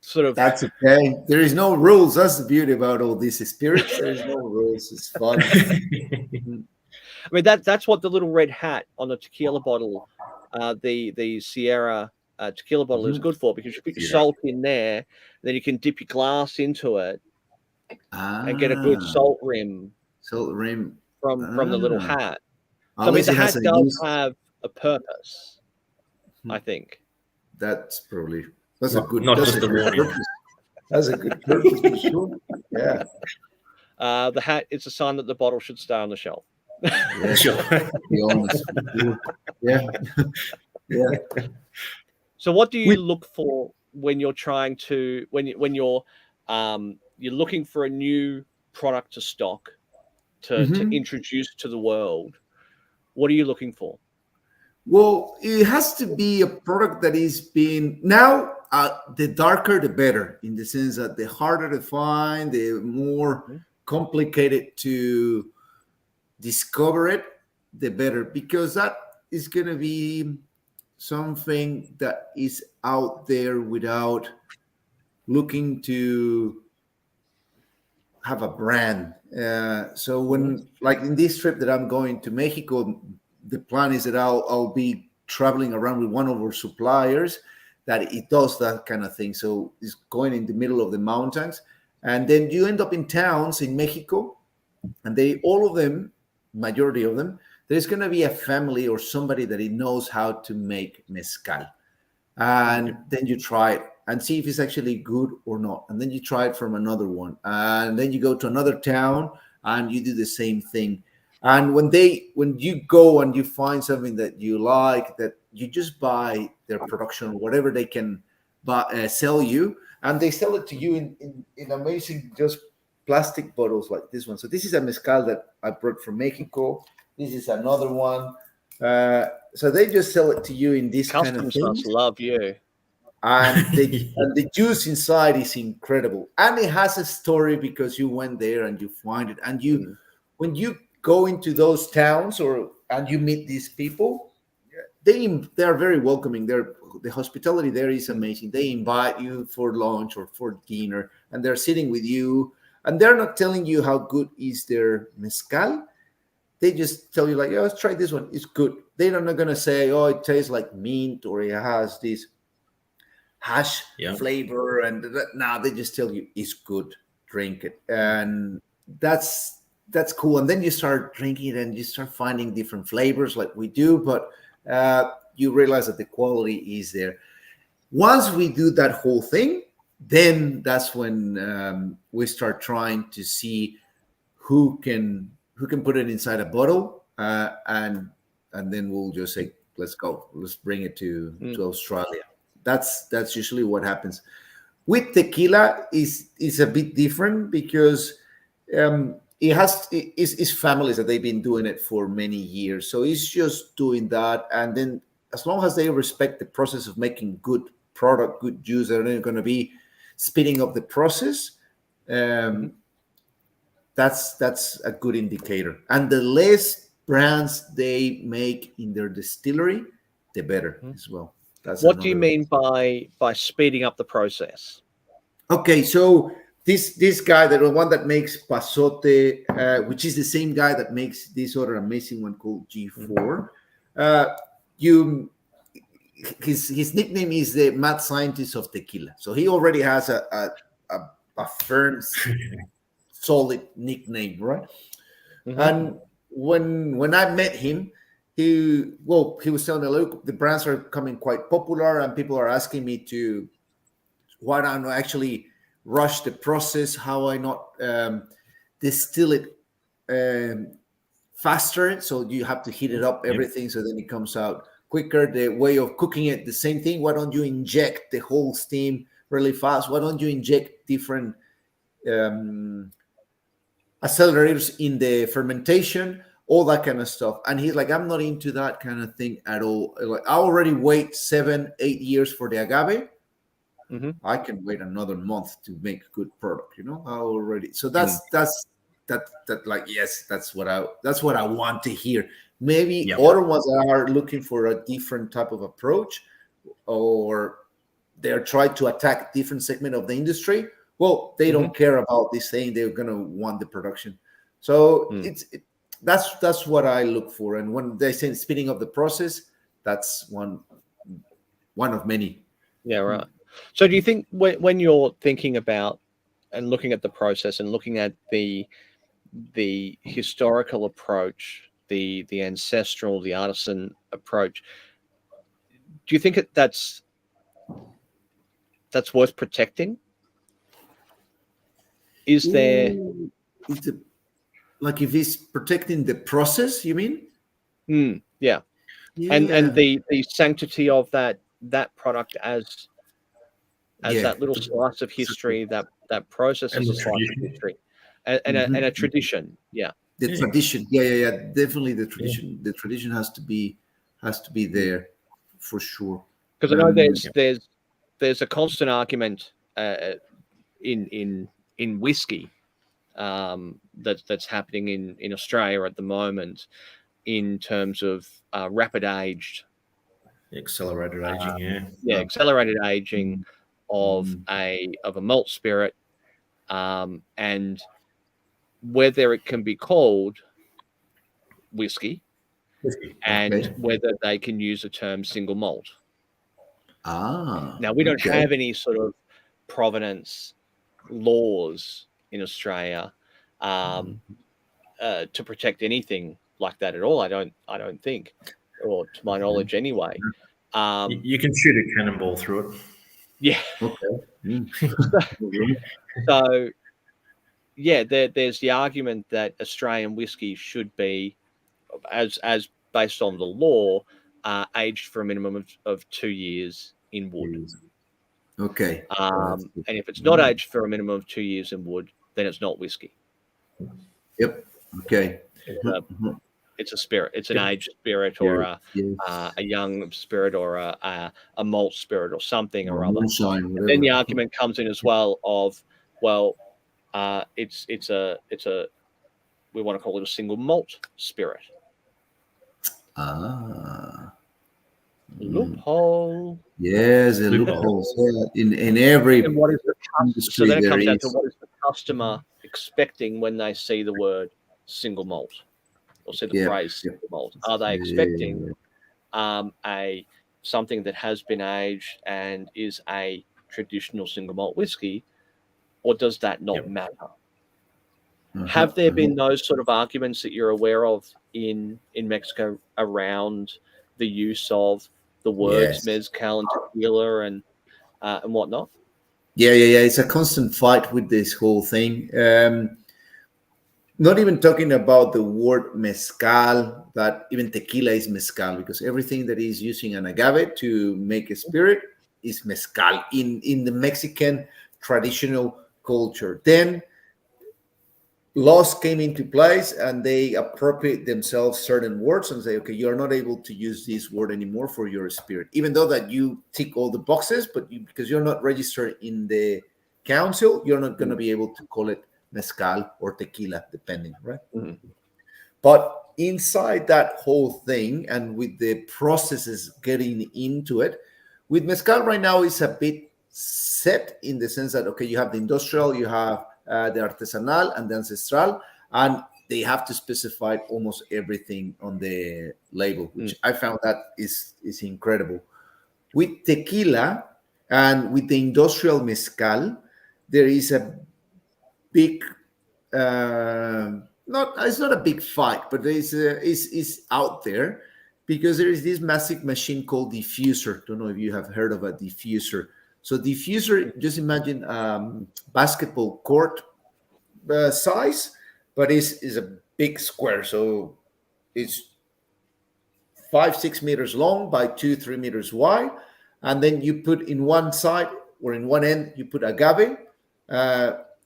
sort of. That's okay. There is no rules. That's the beauty about all these spirits. There is no rules. It's fun. I mean, that's what the little red hat on the tequila bottle, the Sierra tequila bottle is good for, because you put your salt in there, then you can dip your glass into it and get a good salt rim. Salt rim from the little hat. So, I mean, the hat does have a purpose, I think. That's probably Not a good purpose. That's a good purpose for sure. Yeah. The hat is a sign that the bottle should stay on the shelf. Yeah, sure. Be honest. Yeah. Yeah. So what do you look for when you're trying to when you're looking for a new product to stock to introduce to the world? What are you looking for? Well, it has to be a product that is being now. The darker, the better, in the sense that the harder to find, the more complicated to discover it, the better, because that is going to be something that is out there without looking to have a brand. So when, like in this trip that I'm going to Mexico, the plan is that I'll be traveling around with one of our suppliers that it does that kind of thing. So it's going in the middle of the mountains, and then you end up in towns in Mexico, and all of them, majority of them, there's going to be a family or somebody that knows how to make mezcal. And then you try it and see if it's actually good or not. And then you try it from another one. And then you go to another town and you do the same thing. And when you go and you find something that you like, that you just buy their production, whatever they can sell you, and they sell it to you in amazing just plastic bottles like this one. So this is a mezcal that I brought from Mexico. This is another one. So they just sell it to you in this kind of thing. Customers love you. And the juice inside is incredible. And it has a story because you went there and you find it. And when you go into those towns and you meet these people, they are very welcoming. The hospitality there is amazing. They invite you for lunch or for dinner, and they're sitting with you. And they're not telling you how good is their mezcal. They just tell you like, let's try this one. It's good. They're not going to say, oh, it tastes like mint or it has this hash flavor. And now they just tell you it's good. Drink it. And that's cool. And then you start drinking it and you start finding different flavors like we do. But you realize that the quality is there. Once we do that whole thing, then that's when we start trying to see who can put it inside a bottle, and then we'll just say, let's go, let's bring it to Australia. That's usually what happens. With tequila is a bit different because it's families that they've been doing it for many years, so it's just doing that, and then as long as they respect the process of making good product, good juice, they're not going to be speeding up the process. That's a good indicator. And the less brands they make in their distillery, the better as well. What do you mean by speeding up the process? Okay, so this guy, the one that makes Pasote, which is the same guy that makes this other amazing one called G4, his nickname is the mad scientist of tequila. So he already has a firm, solid nickname, right? And when I met him, he was telling me, look, the brands are becoming quite popular, and people are asking me why don't I actually rush the process? How I not distill it faster? So you have to heat it up, everything, so then it comes out quicker. The way of cooking it, the same thing. Why don't you inject the whole steam really fast? Why don't you inject different accelerators in the fermentation, all that kind of stuff? And he's like, I'm not into that kind of thing at all. Like, I already wait 7-8 years for the agave. I can wait another month to make good product, I already. So that's that like, yes, that's what I want to hear. Maybe Yep. other ones are looking for a different type of approach, or they're trying to attack different segment of the industry. Well, they don't care about this thing. They're gonna want the production. So that's what I look for. And when they say speeding up the process, that's one of many. Yeah, right. So do you think when you're thinking about and looking at the process and looking at the historical approach, the ancestral, the artisan approach, do you think that's worth protecting? Is there like if he's protecting the process, you mean? Yeah. And the sanctity of that product as that little slice of history, that process as a slice of history, and a tradition. Yeah. The tradition. Yeah. Definitely the tradition. The tradition has to be there for sure. Because I know there's a constant argument in whiskey that's happening in Australia at the moment in terms of rapid aged, accelerated aging. Accelerated aging of a malt spirit, and whether it can be called whiskey, and whether they can use the term single malt. Now we don't have any sort of provenance laws in Australia to protect anything like that at all. I don't think, or to my knowledge anyway. You can shoot a cannonball through it. Yeah. Okay. So yeah, there's the argument that Australian whiskey should be, as based on the law, aged for a minimum of 2 years in wood. Okay. And if it's not aged for a minimum of 2 years in wood, then it's not whiskey. Yep. Okay. It's a spirit. It's an aged spirit, or a young spirit, or a malt spirit, or something or other. And then the argument comes in as well of, well, it's a we want to call it a single malt spirit. Loophole. Yes, a loophole. In every. And what is so then it comes down to what is the customer expecting when they see the word single malt, or see the phrase single malt? Are they expecting a something that has been aged and is a traditional single malt whiskey, or does that not matter? Have there been those sort of arguments that you're aware of in Mexico around the use of the words mezcal and tequila and whatnot? Yeah. It's a constant fight with this whole thing. Not even talking about the word mezcal, that even tequila is mezcal, because everything that is using an agave to make a spirit is mezcal in the Mexican traditional culture. Then laws came into place and they appropriate themselves certain words and say, okay, you're not able to use this word anymore for your spirit, even though that you tick all the boxes, but because you're not registered in the council, you're not going to be able to call it mezcal or tequila, depending, right? But inside that whole thing, and with the processes getting into it, with mezcal right now is a bit set in the sense that, okay, you have the industrial, you have the artisanal and the ancestral, and they have to specify almost everything on the label, which I found that is incredible. With tequila and with the industrial mezcal, there is a big it's not a big fight, but there is out there, because there is this massive machine called diffuser. Don't know if you have heard of a diffuser. So diffuser, just imagine basketball court size, but is a big square. So it's 5-6 meters long by 2-3 meters wide, and then you put in one side or in one end you put agave.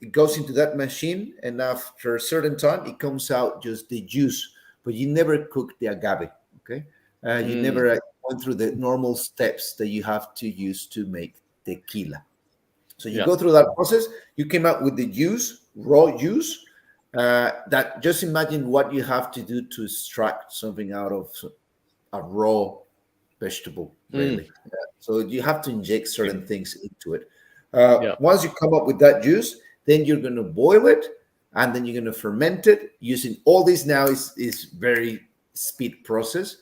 It goes into that machine, and after a certain time it comes out just the juice, but you never cook the agave. Okay, you never went through the normal steps that you have to use to make tequila. So you go through that process, you came out with the juice, raw juice, that just imagine what you have to do to extract something out of a raw vegetable, really. So you have to inject certain things into it. Once you come up with that juice, then you're going to boil it, and then you're going to ferment it using all this. Now is very speed process.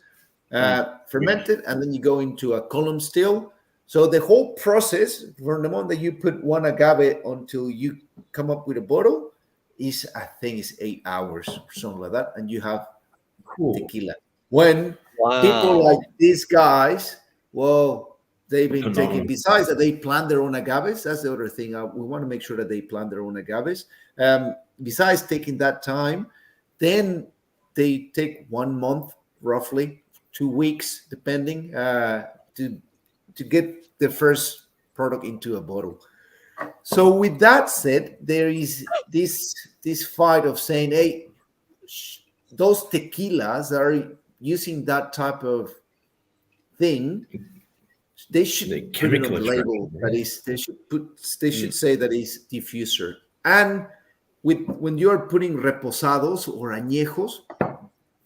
Ferment it, and then you go into a column still. So the whole process from the moment that you put one agave until you come up with a bottle is, I think, is 8 hours or something like that, and you have tequila. When people like these guys, well, they've been taking, besides that they plant their own agaves, that's the other thing. We want to make sure that they plant their own agaves. Besides taking that time, then they take 1 month, roughly 2 weeks, depending, to get the first product into a bottle. So with that said, there is this fight of saying, hey, those tequilas that are using that type of thing, they should put it on the label. That is, they should say that is diffuser. And when you're putting reposados or añejos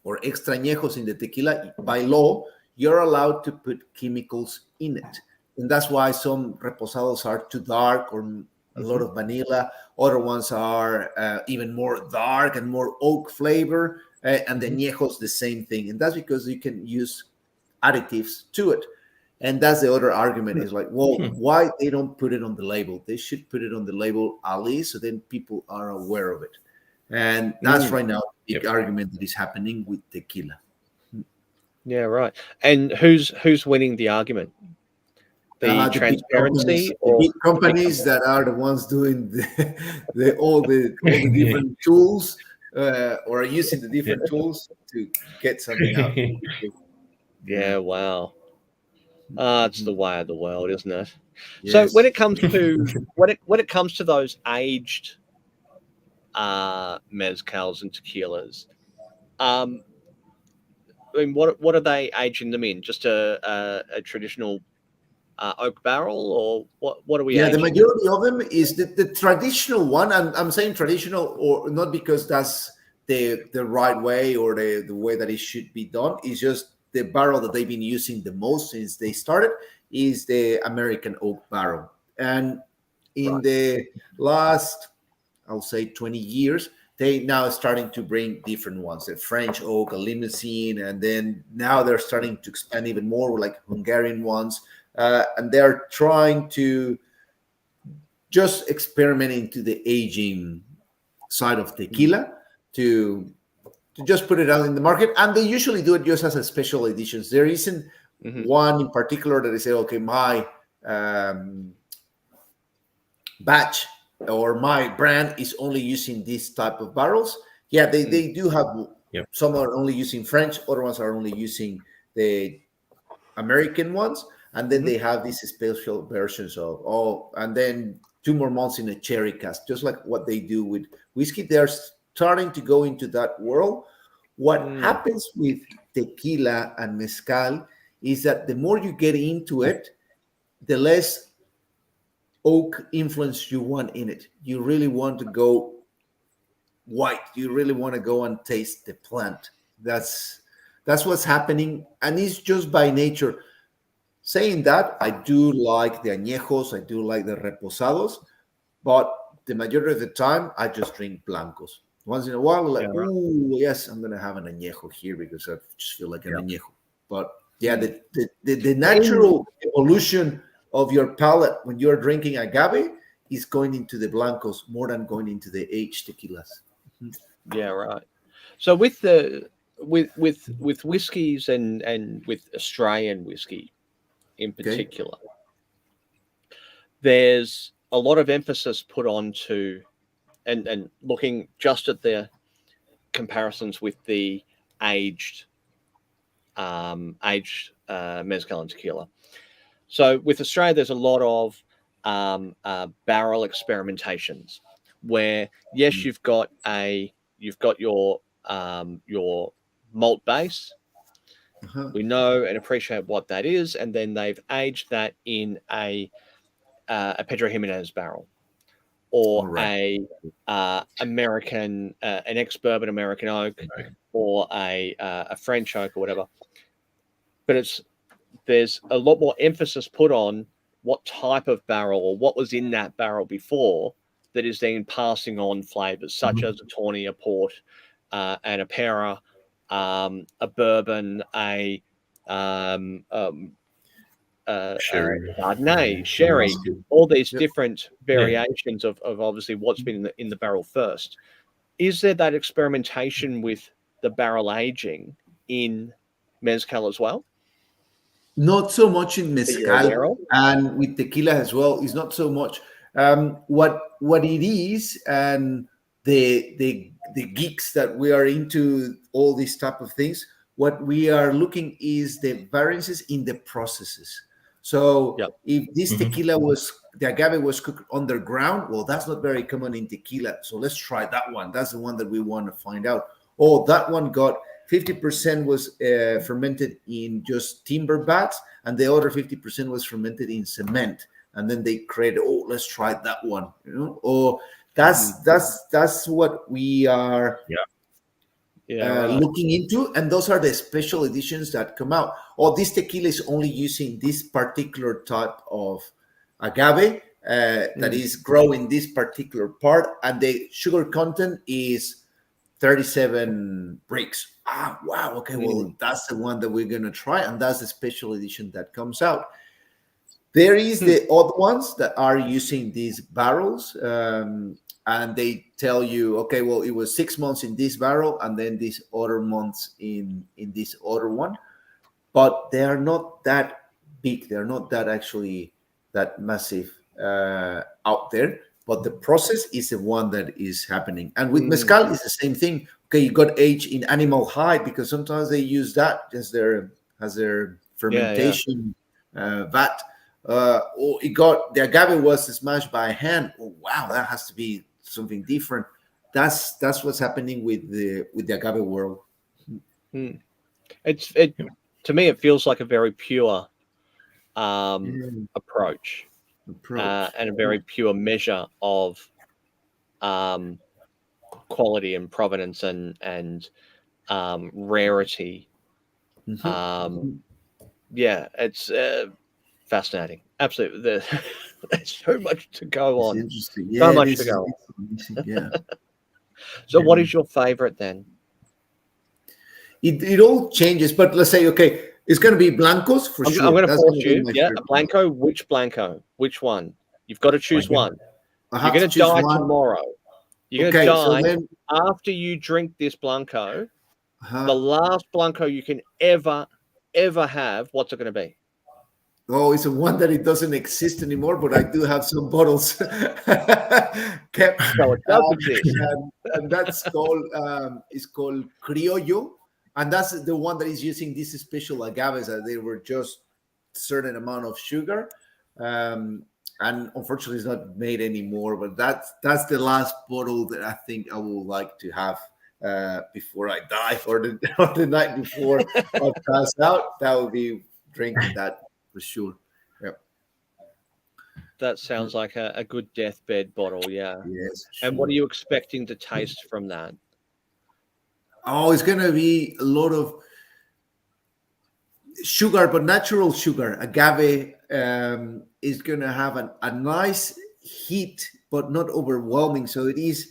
or extra añejos in the tequila, by law, you're allowed to put chemicals in it. And that's why some reposados are too dark or a lot of vanilla. Other ones are even more dark and more oak flavor. And the añejos, the same thing. And that's because you can use additives to it. And that's the other argument is like, well, why they don't put it on the label? They should put it on the label, Ali, so then people are aware of it. And that's right now the big argument that is happening with tequila. Yeah, right. And who's winning the argument? The transparency, the big companies that are the ones doing all the different tools, or using the different tools to get something out. Yeah, wow. It's the way of the world, isn't it? Yes. So when it comes to when it comes to those aged mezcals and tequilas, I mean, what are they aging them in? Just a traditional oak barrel, or what are we? Yeah, the majority of them is the traditional one. I'm saying traditional, or not because that's the right way or the way that it should be done. It's just the barrel that they've been using the most since they started is the American oak barrel. And in the last, I'll say 20 years, they now starting to bring different ones, the French oak, a limousine, and then now they're starting to expand even more, like Hungarian ones. And they're trying to just experiment into the aging side of tequila to just put it out in the market. And they usually do it just as a special editions. There isn't one in particular that they say, okay, my batch or my brand is only using this type of barrels. Yeah, they do have, some are only using French, other ones are only using the American ones. And then they have these special versions of, and then 2 more months in a cherry cask, just like what they do with whiskey. They're starting to go into that world. What happens with tequila and mezcal is that the more you get into it, the less oak influence you want in it. You really want to go white. You really want to go and taste the plant. That's what's happening. And it's just by nature. Saying that, I do like the añejos, I do like the reposados, but the majority of the time, I just drink blancos. Once in a while, like, yes, I'm going to have an añejo here because I just feel like an añejo. But yeah, the natural evolution of your palate when you're drinking agave is going into the blancos more than going into the aged tequilas. Yeah, right. So with the with whiskies and with Australian whiskey in particular, there's a lot of emphasis put on to and looking just at the comparisons with the aged mezcal and tequila. So with Australia, there's a lot of barrel experimentations where you've got your malt base. We know and appreciate what that is, and then they've aged that in a Pedro Jimenez barrel. or American, an ex-bourbon American oak, or a French oak or whatever. But there's a lot more emphasis put on what type of barrel or what was in that barrel before that is then passing on flavors, such as a tawny, a port, and a para, a bourbon, a Chardonnay, sherry, all these different variations of obviously what's been in the barrel first. Is there that experimentation with the barrel aging in Mezcal as well? Not so much in Mezcal, and with tequila as well. It's not so much. What it is, and the geeks that we are into all these type of things, what we are looking is the variances in the processes. So if this tequila the agave was cooked underground, well, that's not very common in tequila. So let's try that one. That's the one that we want to find out. Oh, that one got 50% was fermented in just timber vats, and the other 50% was fermented in cement. And then they created, let's try that one. Or that's what we are looking into, and those are the special editions that come out. This tequila is only using this particular type of agave that is growing this particular part, and the sugar content is 37 bricks. Wow. Okay, well, that's the one that we're going to try, and that's the special edition that comes out. There is the odd ones that are using these barrels, and they tell you, okay, well, it was 6 months in this barrel, and then these other months in this other one. But they are not that big. They're not that massive out there. But the process is the one that is happening. And with Mezcal, it's the same thing. Okay, you got aged in animal hide, because sometimes they use that as their fermentation vat. It got the agave was smashed by hand. Oh, wow, that has to be something different. That's what's happening with the agave world. To me, it feels like a very pure approach. And a very pure measure of quality and provenance and rarity. It's fascinating. Absolutely. There's so much to go on. Interesting. So much to go on. So what is your favorite then? It all changes, but let's say, okay, it's going to be blancos for sure. I'm going to force you. A blanco. Which blanco? Which one? You've got to choose one. You're going to die tomorrow. You're going to die after you drink this blanco. The last blanco you can ever have. What's it going to be? Oh, it's a one that it doesn't exist anymore, but I do have some bottles kept. So it does exist. And that's called it's called Criollo. And that's the one that is using these special agaves that they were just certain amount of sugar. And unfortunately, it's not made anymore. But that's the last bottle that I think I would like to have before I die, or the night before I pass out. That would be drinking that for sure. Yep. That sounds like a good deathbed bottle. Yeah. Yes. And sure. what are you expecting to taste from that? Oh, it's going to be a lot of sugar, but natural sugar. Agave is going to have a nice heat, but not overwhelming. So it is,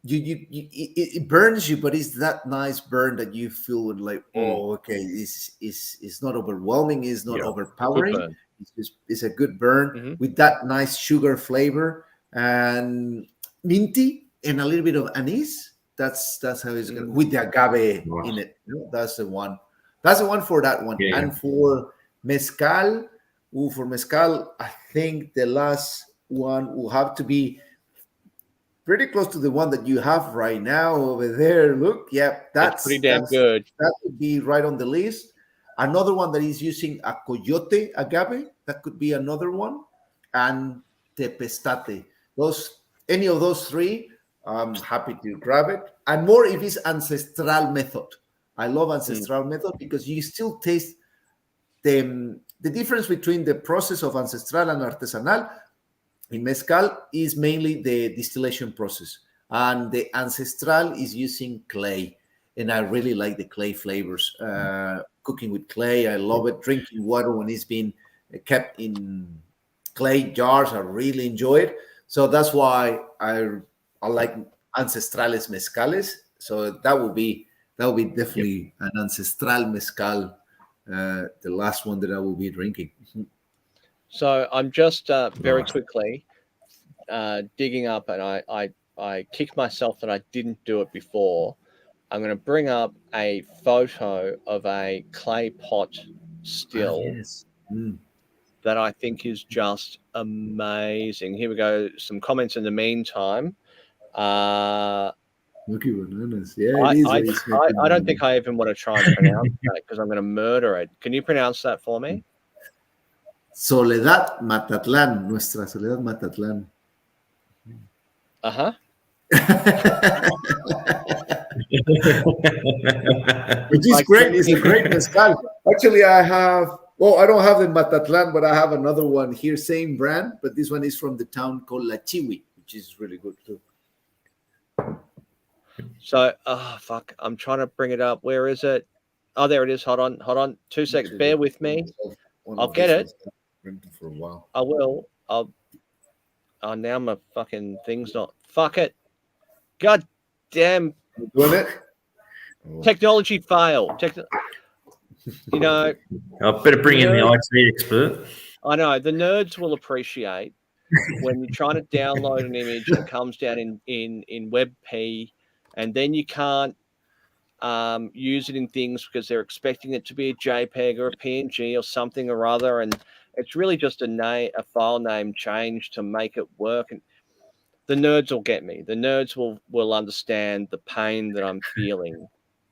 it burns you, but it's that nice burn that you feel like, oh, okay, it's not overwhelming, it's not overpowering. It's a good burn with that nice sugar flavor and minty and a little bit of anise. That's how it's going with the agave in it. That's the one. That's the one for that one. Yeah. And for mezcal, I think the last one will have to be pretty close to the one that you have right now over there. Look, that's pretty damn good. That would be right on the list. Another one that is using a coyote agave, that could be another one, and tepestate. Any of those three, I'm happy to grab it. And more if it's ancestral method. I love ancestral method because you still taste the difference between the process of ancestral and artisanal. in mezcal is mainly the distillation process, and the ancestral is using clay. And I really like the clay flavors. Cooking with clay, I love it. Drinking water when it's been kept in clay jars, I really enjoy it. So that's why I like ancestrales mezcales. So that will be definitely an ancestral mezcal, the last one that I will be drinking. So I'm just very quickly digging up, and I kicked myself that I didn't do it before. I'm going to bring up a photo of a clay pot still that I think is just amazing. Here we go. Some comments in the meantime. Lucky bananas. Yeah, it is. I don't think I even want to try and pronounce that because I'm going to murder it. Can you pronounce that for me? Soledad Matatlan, nuestra Soledad Matatlan. Uh-huh. Which is great. It's a great mezcal. Actually, I don't have the Matatlan, but I have another one here, same brand, but this one is from the town called La Chiwi, which is really good too. So, fuck, I'm trying to bring it up. Where is it? Oh, there it is. Hold on. 2 seconds. Bear with me. I'll get it. For a while. I will. Oh, now my fucking thing's not. Fuck it. God damn. Doing it? Technology fail. You know. I better bring in the IT expert. I know. The nerds will appreciate when you're trying to download an image and it comes down in WebP, and then you can't use it in things because they're expecting it to be a JPEG or a PNG or something or other, and it's really just a file name change to make it work. And the nerds will get me. The nerds will understand the pain that I'm feeling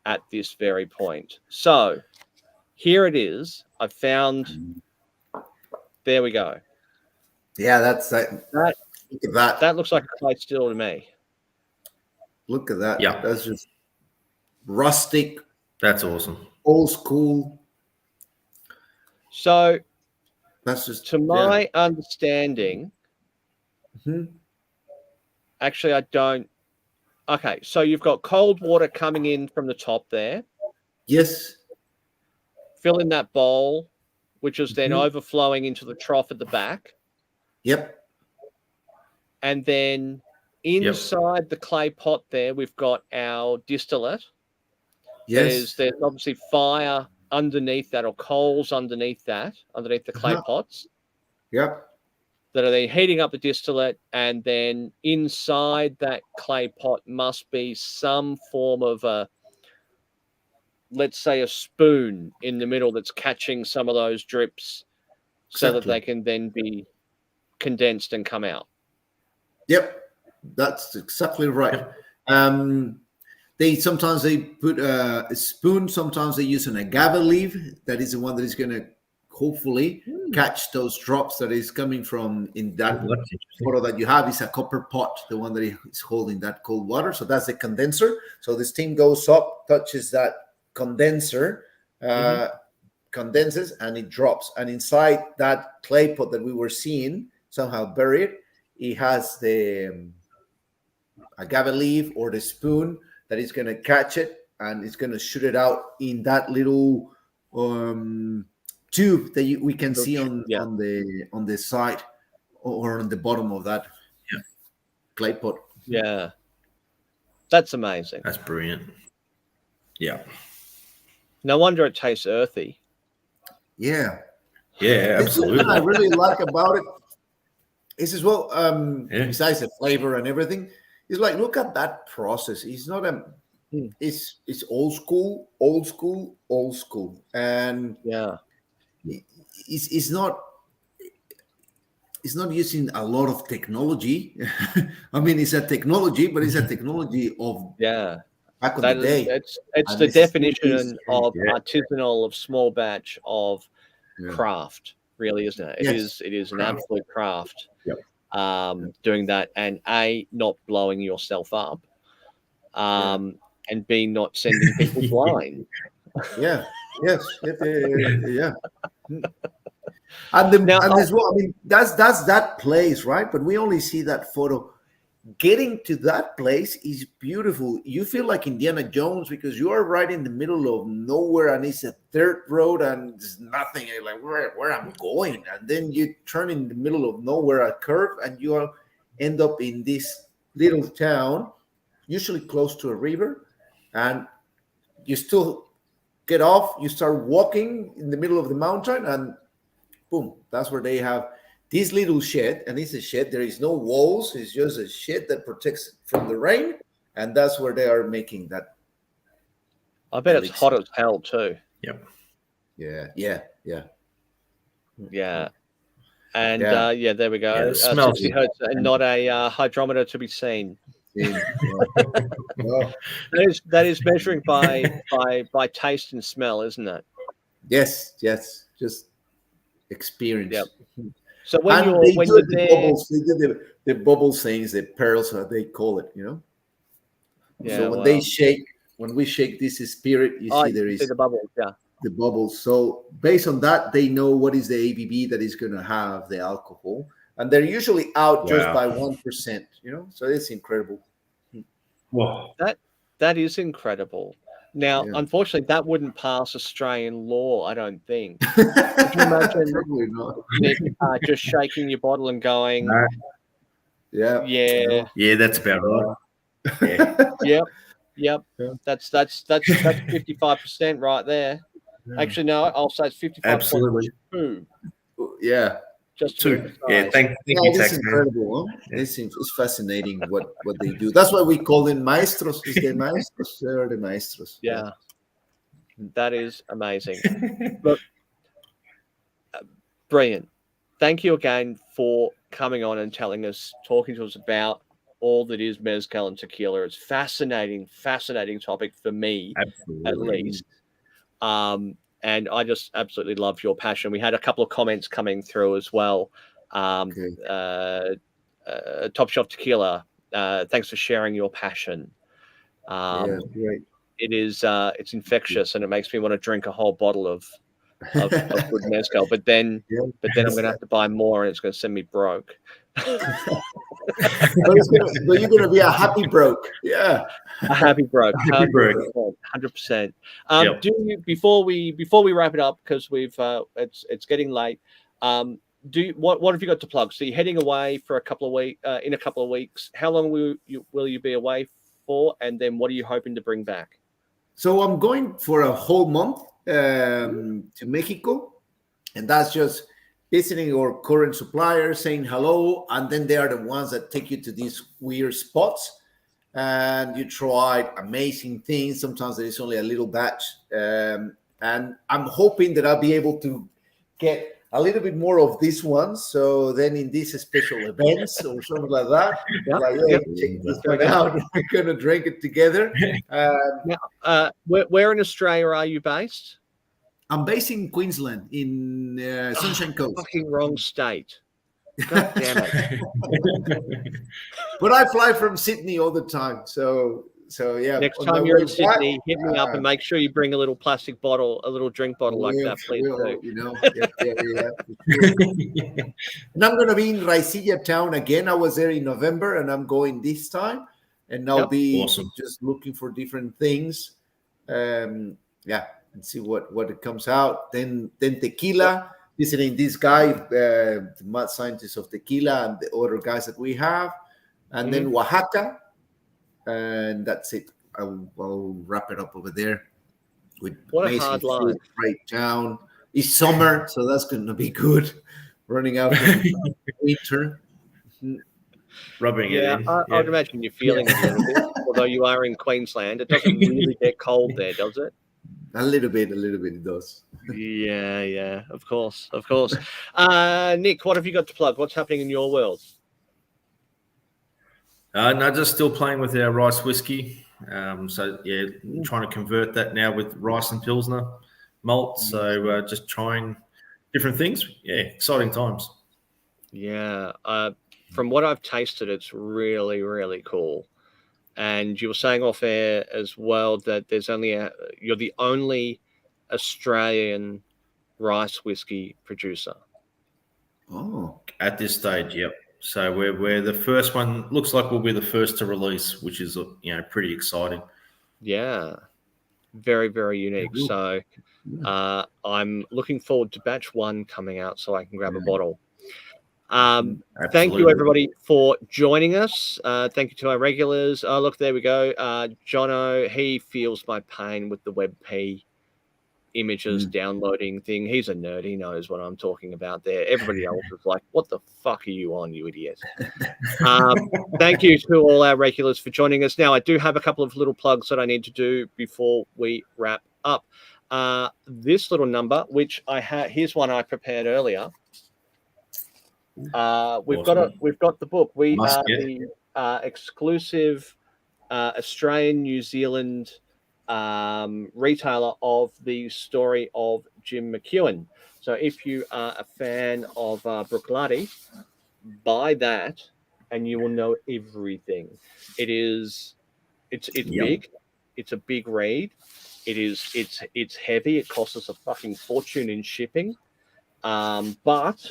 at this very point. So here it is. I found. There we go. Yeah, that's that. Look at that. That looks like a clay still to me. Look at that. Yeah, that's just rustic. That's awesome. Old school. So that's just to my understanding. Mm-hmm. Actually, I don't. Okay, so you've got cold water coming in from the top there. Yes. Fill in that bowl, which is then overflowing into the trough at the back. Yep. And then inside the clay pot there, we've got our distillate. Yes. There's obviously fire underneath that, or coals underneath that, underneath the clay pots. Yep. That are then heating up the distillate, and then inside that clay pot must be some form of let's say a spoon in the middle that's catching some of those drips so that they can then be condensed and come out. Yep, that's exactly right. Sometimes they put a spoon, sometimes they use an agave leaf. That is the one that is going to hopefully catch those drops that is coming from in that photo that you have is a copper pot, the one that is holding that cold water. So that's the condenser. So the steam goes up, touches that condenser, condenses, and it drops. And inside that clay pot that we were seeing, somehow buried, it has the agave leaf or the spoon that is going to catch it, and it's going to shoot it out in that little tube that we can see on the side or on the bottom of that clay pot. Yeah, that's amazing. That's brilliant. Yeah. No wonder it tastes earthy. Yeah. Yeah, absolutely. What I really like about it is as well, besides the flavor and everything, it's like, look at that process. It's not it's old school, and it's not using a lot of technology. I mean, it's a technology, but it's a technology of back in the day. It's the definition of artisanal, of small batch, of craft, really, isn't it? It is an absolute craft. Doing that, and not blowing yourself up, and B, not sending people blind. And as well, I mean, that's that place, right? But we only see that photo. Getting to that place is beautiful. You feel like Indiana Jones because you are right in the middle of nowhere, and it's a dirt road, and there's nothing. You're like, where I'm going? And then you turn in the middle of nowhere, a curve, and you end up in this little town, usually close to a river, and you still get off. You start walking in the middle of the mountain, and boom, that's where they have this little shed, and it's a shed. There is no walls. It's just a shed that protects from the rain, and that's where they are making that. I bet it's hot as hell too. Yep. Yeah. And there we go. Yeah, 60 hertz and not a hydrometer to be seen. Well, that is measuring by taste and smell, isn't it? Yes. Just experience. Yep. So when and you're they when do you're the there, bubbles, they do the bubble sayings, the pearls, they call it. Yeah, so when they shake, when we shake this spirit, you see there is the bubbles. Yeah. The bubbles. So based on that, they know what is the ABV that is going to have the alcohol, and they're usually out just by 1%. So it's incredible. Wow. That is incredible. Now, unfortunately, that wouldn't pass Australian law, I don't think. Could you imagine Probably not. Nick just shaking your bottle and going, Yeah, that's about right. Yep. Yeah. That's 55% right there. Yeah. Actually, no, I'll say it's 55.2. Absolutely. Yeah. Just two. Yeah, thank you, it's incredible. Huh? It's fascinating what they do. That's why we call them maestros. Is the maestros? They're the maestros. Yeah. That is amazing. Look, brilliant. Thank you again for coming on and talking to us about all that is mezcal and tequila. It's fascinating topic for me, at least. And I just absolutely love your passion. We had a couple of comments coming through as well. Top Shelf Tequila, thanks for sharing your passion. Great. It is it's infectious, and it makes me want to drink a whole bottle of good mezcal. But then I'm going to have to buy more, and it's going to send me broke. But you're going to be a happy broke. Yeah. A happy broke. 100%. Do you, before we wrap it up, because we've it's getting late. What have you got to plug? So you're heading away for a couple of weeks. In a couple of weeks, how long will you be away for? And then what are you hoping to bring back? So I'm going for a whole month to Mexico, and that's just visiting our current suppliers, saying hello, and then they are the ones that take you to these weird spots. And you try amazing things. Sometimes there is only a little batch. And I'm hoping that I'll be able to get a little bit more of this one. So then in these special events or something like that, check this one out. We're going to drink it together. Now, where in Australia are you based? I'm based in Queensland, in Sunshine Coast. Fucking wrong state. God damn it. But I fly from Sydney all the time. So yeah. Next time you're in Sydney, hit me up and make sure you bring a little plastic bottle, a little drink bottle like that, please. Yeah. And I'm going to be in Raicilla town again. I was there in November, and I'm going this time. And I'll be just looking for different things. And see what it comes out. Then tequila. Visiting this guy, the mad scientist of tequila, and the other guys that we have, and then Oaxaca, and that's it. I'll wrap it up over there with what a hard line. Great town. It's summer, so that's going to be good. Running out of winter, rubbing it in. I'd imagine you're feeling it a little bit. Although you are in Queensland, it doesn't really get cold there, does it? A little bit it does. Yeah, of course. Nick, what have you got to plug? What's happening in your world? No, just still playing with our rice whiskey. Trying to convert that now with rice and Pilsner malt. So just trying different things. Yeah, exciting times. Yeah, from what I've tasted, it's really, really cool. And you were saying off air as well that you're the only Australian rice whiskey producer. Oh, at this stage, yep. So we're the first one. Looks like we'll be the first to release, which is pretty exciting. Yeah, very, very unique. So I'm looking forward to batch 1 coming out so I can grab a bottle. Thank you, everybody, for joining us. Thank you to our regulars. Oh, look, there we go. Jono, he feels my pain with the WebP images downloading thing. He's a nerd. He knows what I'm talking about there. Everybody else is like, what the fuck are you on, you idiot? Thank you to all our regulars for joining us. Now, I do have a couple of little plugs that I need to do before we wrap up. This little number, which I have, here's one I prepared earlier. We've got the book. We are the exclusive Australian New Zealand retailer of the story of Jim McEwen. So if you are a fan of Bruichladdich, buy that and you will know everything. It's big. It's a big read. It's heavy. It costs us a fucking fortune in shipping. But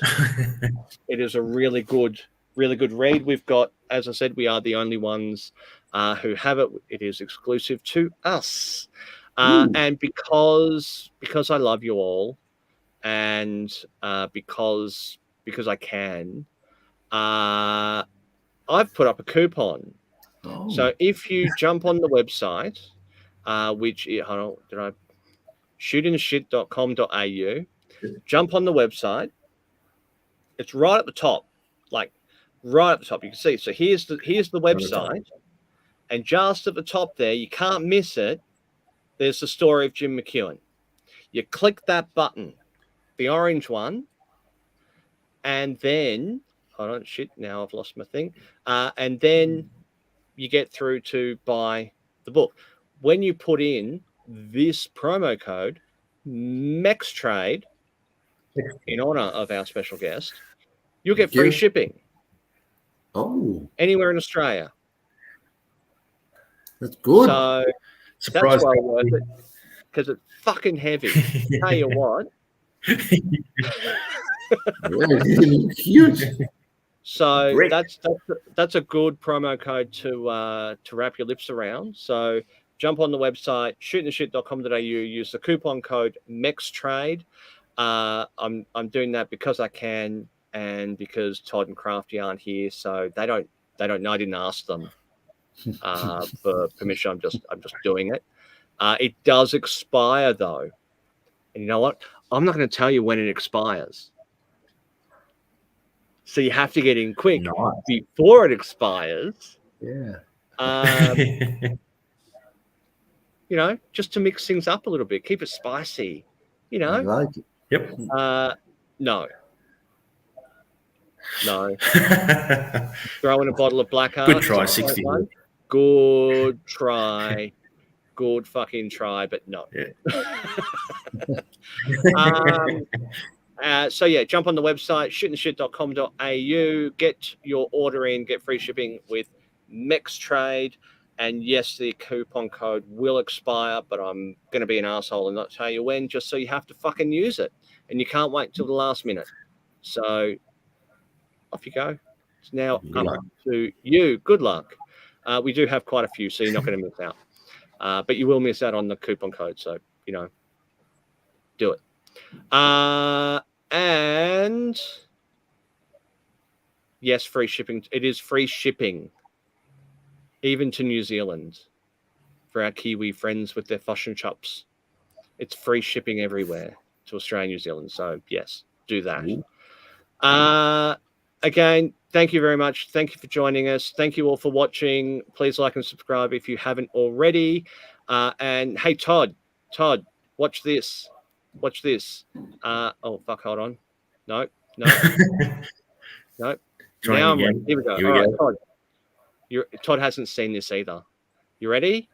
it is a really good read. We've got, as I said, we are the only ones who have it. It is exclusive to us. And because I love you all, and because I can, I've put up a coupon. So if you jump on the website, shootingshit.com.au, jump on the website. It's right at the top, like right at the top. You can see. So here's the website, and just at the top there, you can't miss it. There's the story of Jim McEwen. You click that button, the orange one, and then hold on, shit. Now I've lost my thing. And then you get through to buy the book. When you put in this promo code, Mextrade, in honor of our special guest, you'll get free shipping. Oh, anywhere in Australia. That's good. So that's well worth it because it's fucking heavy. Tell you what. Huge. So that's a good promo code to wrap your lips around. So jump on the website shootingtheshit.com.au, use the coupon code Mextrade. I'm doing that because I can and because Todd and Crafty aren't here, so they don't know. I didn't ask them for permission. I'm just doing it. It does expire though, and you know what? I'm not going to tell you when it expires. So you have to get in quick before it expires. Yeah. You know, just to mix things up a little bit, keep it spicy. You know. I like it. Yep. No. Throw in a bottle of Blackheart. Good try, 61. Good try. Good fucking try, but no. Yeah. So yeah, jump on the website shootingtheshit.com.au, get your order in, get free shipping with Mextrade, and yes, the coupon code will expire, but I'm going to be an asshole and not tell you when, just so you have to fucking use it, and you can't wait till the last minute. So off you go. It's now up to you. Good luck. We do have quite a few, so you're not going to miss out, but you will miss out on the coupon code. So you know, do it. And yes, free shipping. It is free shipping, even to New Zealand, for our Kiwi friends with their fish and chops. It's free shipping everywhere to Australia and New Zealand. So yes, do that. Again, thank you very much. Thank you for joining us. Thank you all for watching. Please like and subscribe if you haven't already. And hey, Todd, watch this. Watch this. Oh fuck! Hold on. No. Now I'm ready. Here we go. All right, Todd. Todd hasn't seen this either. You ready?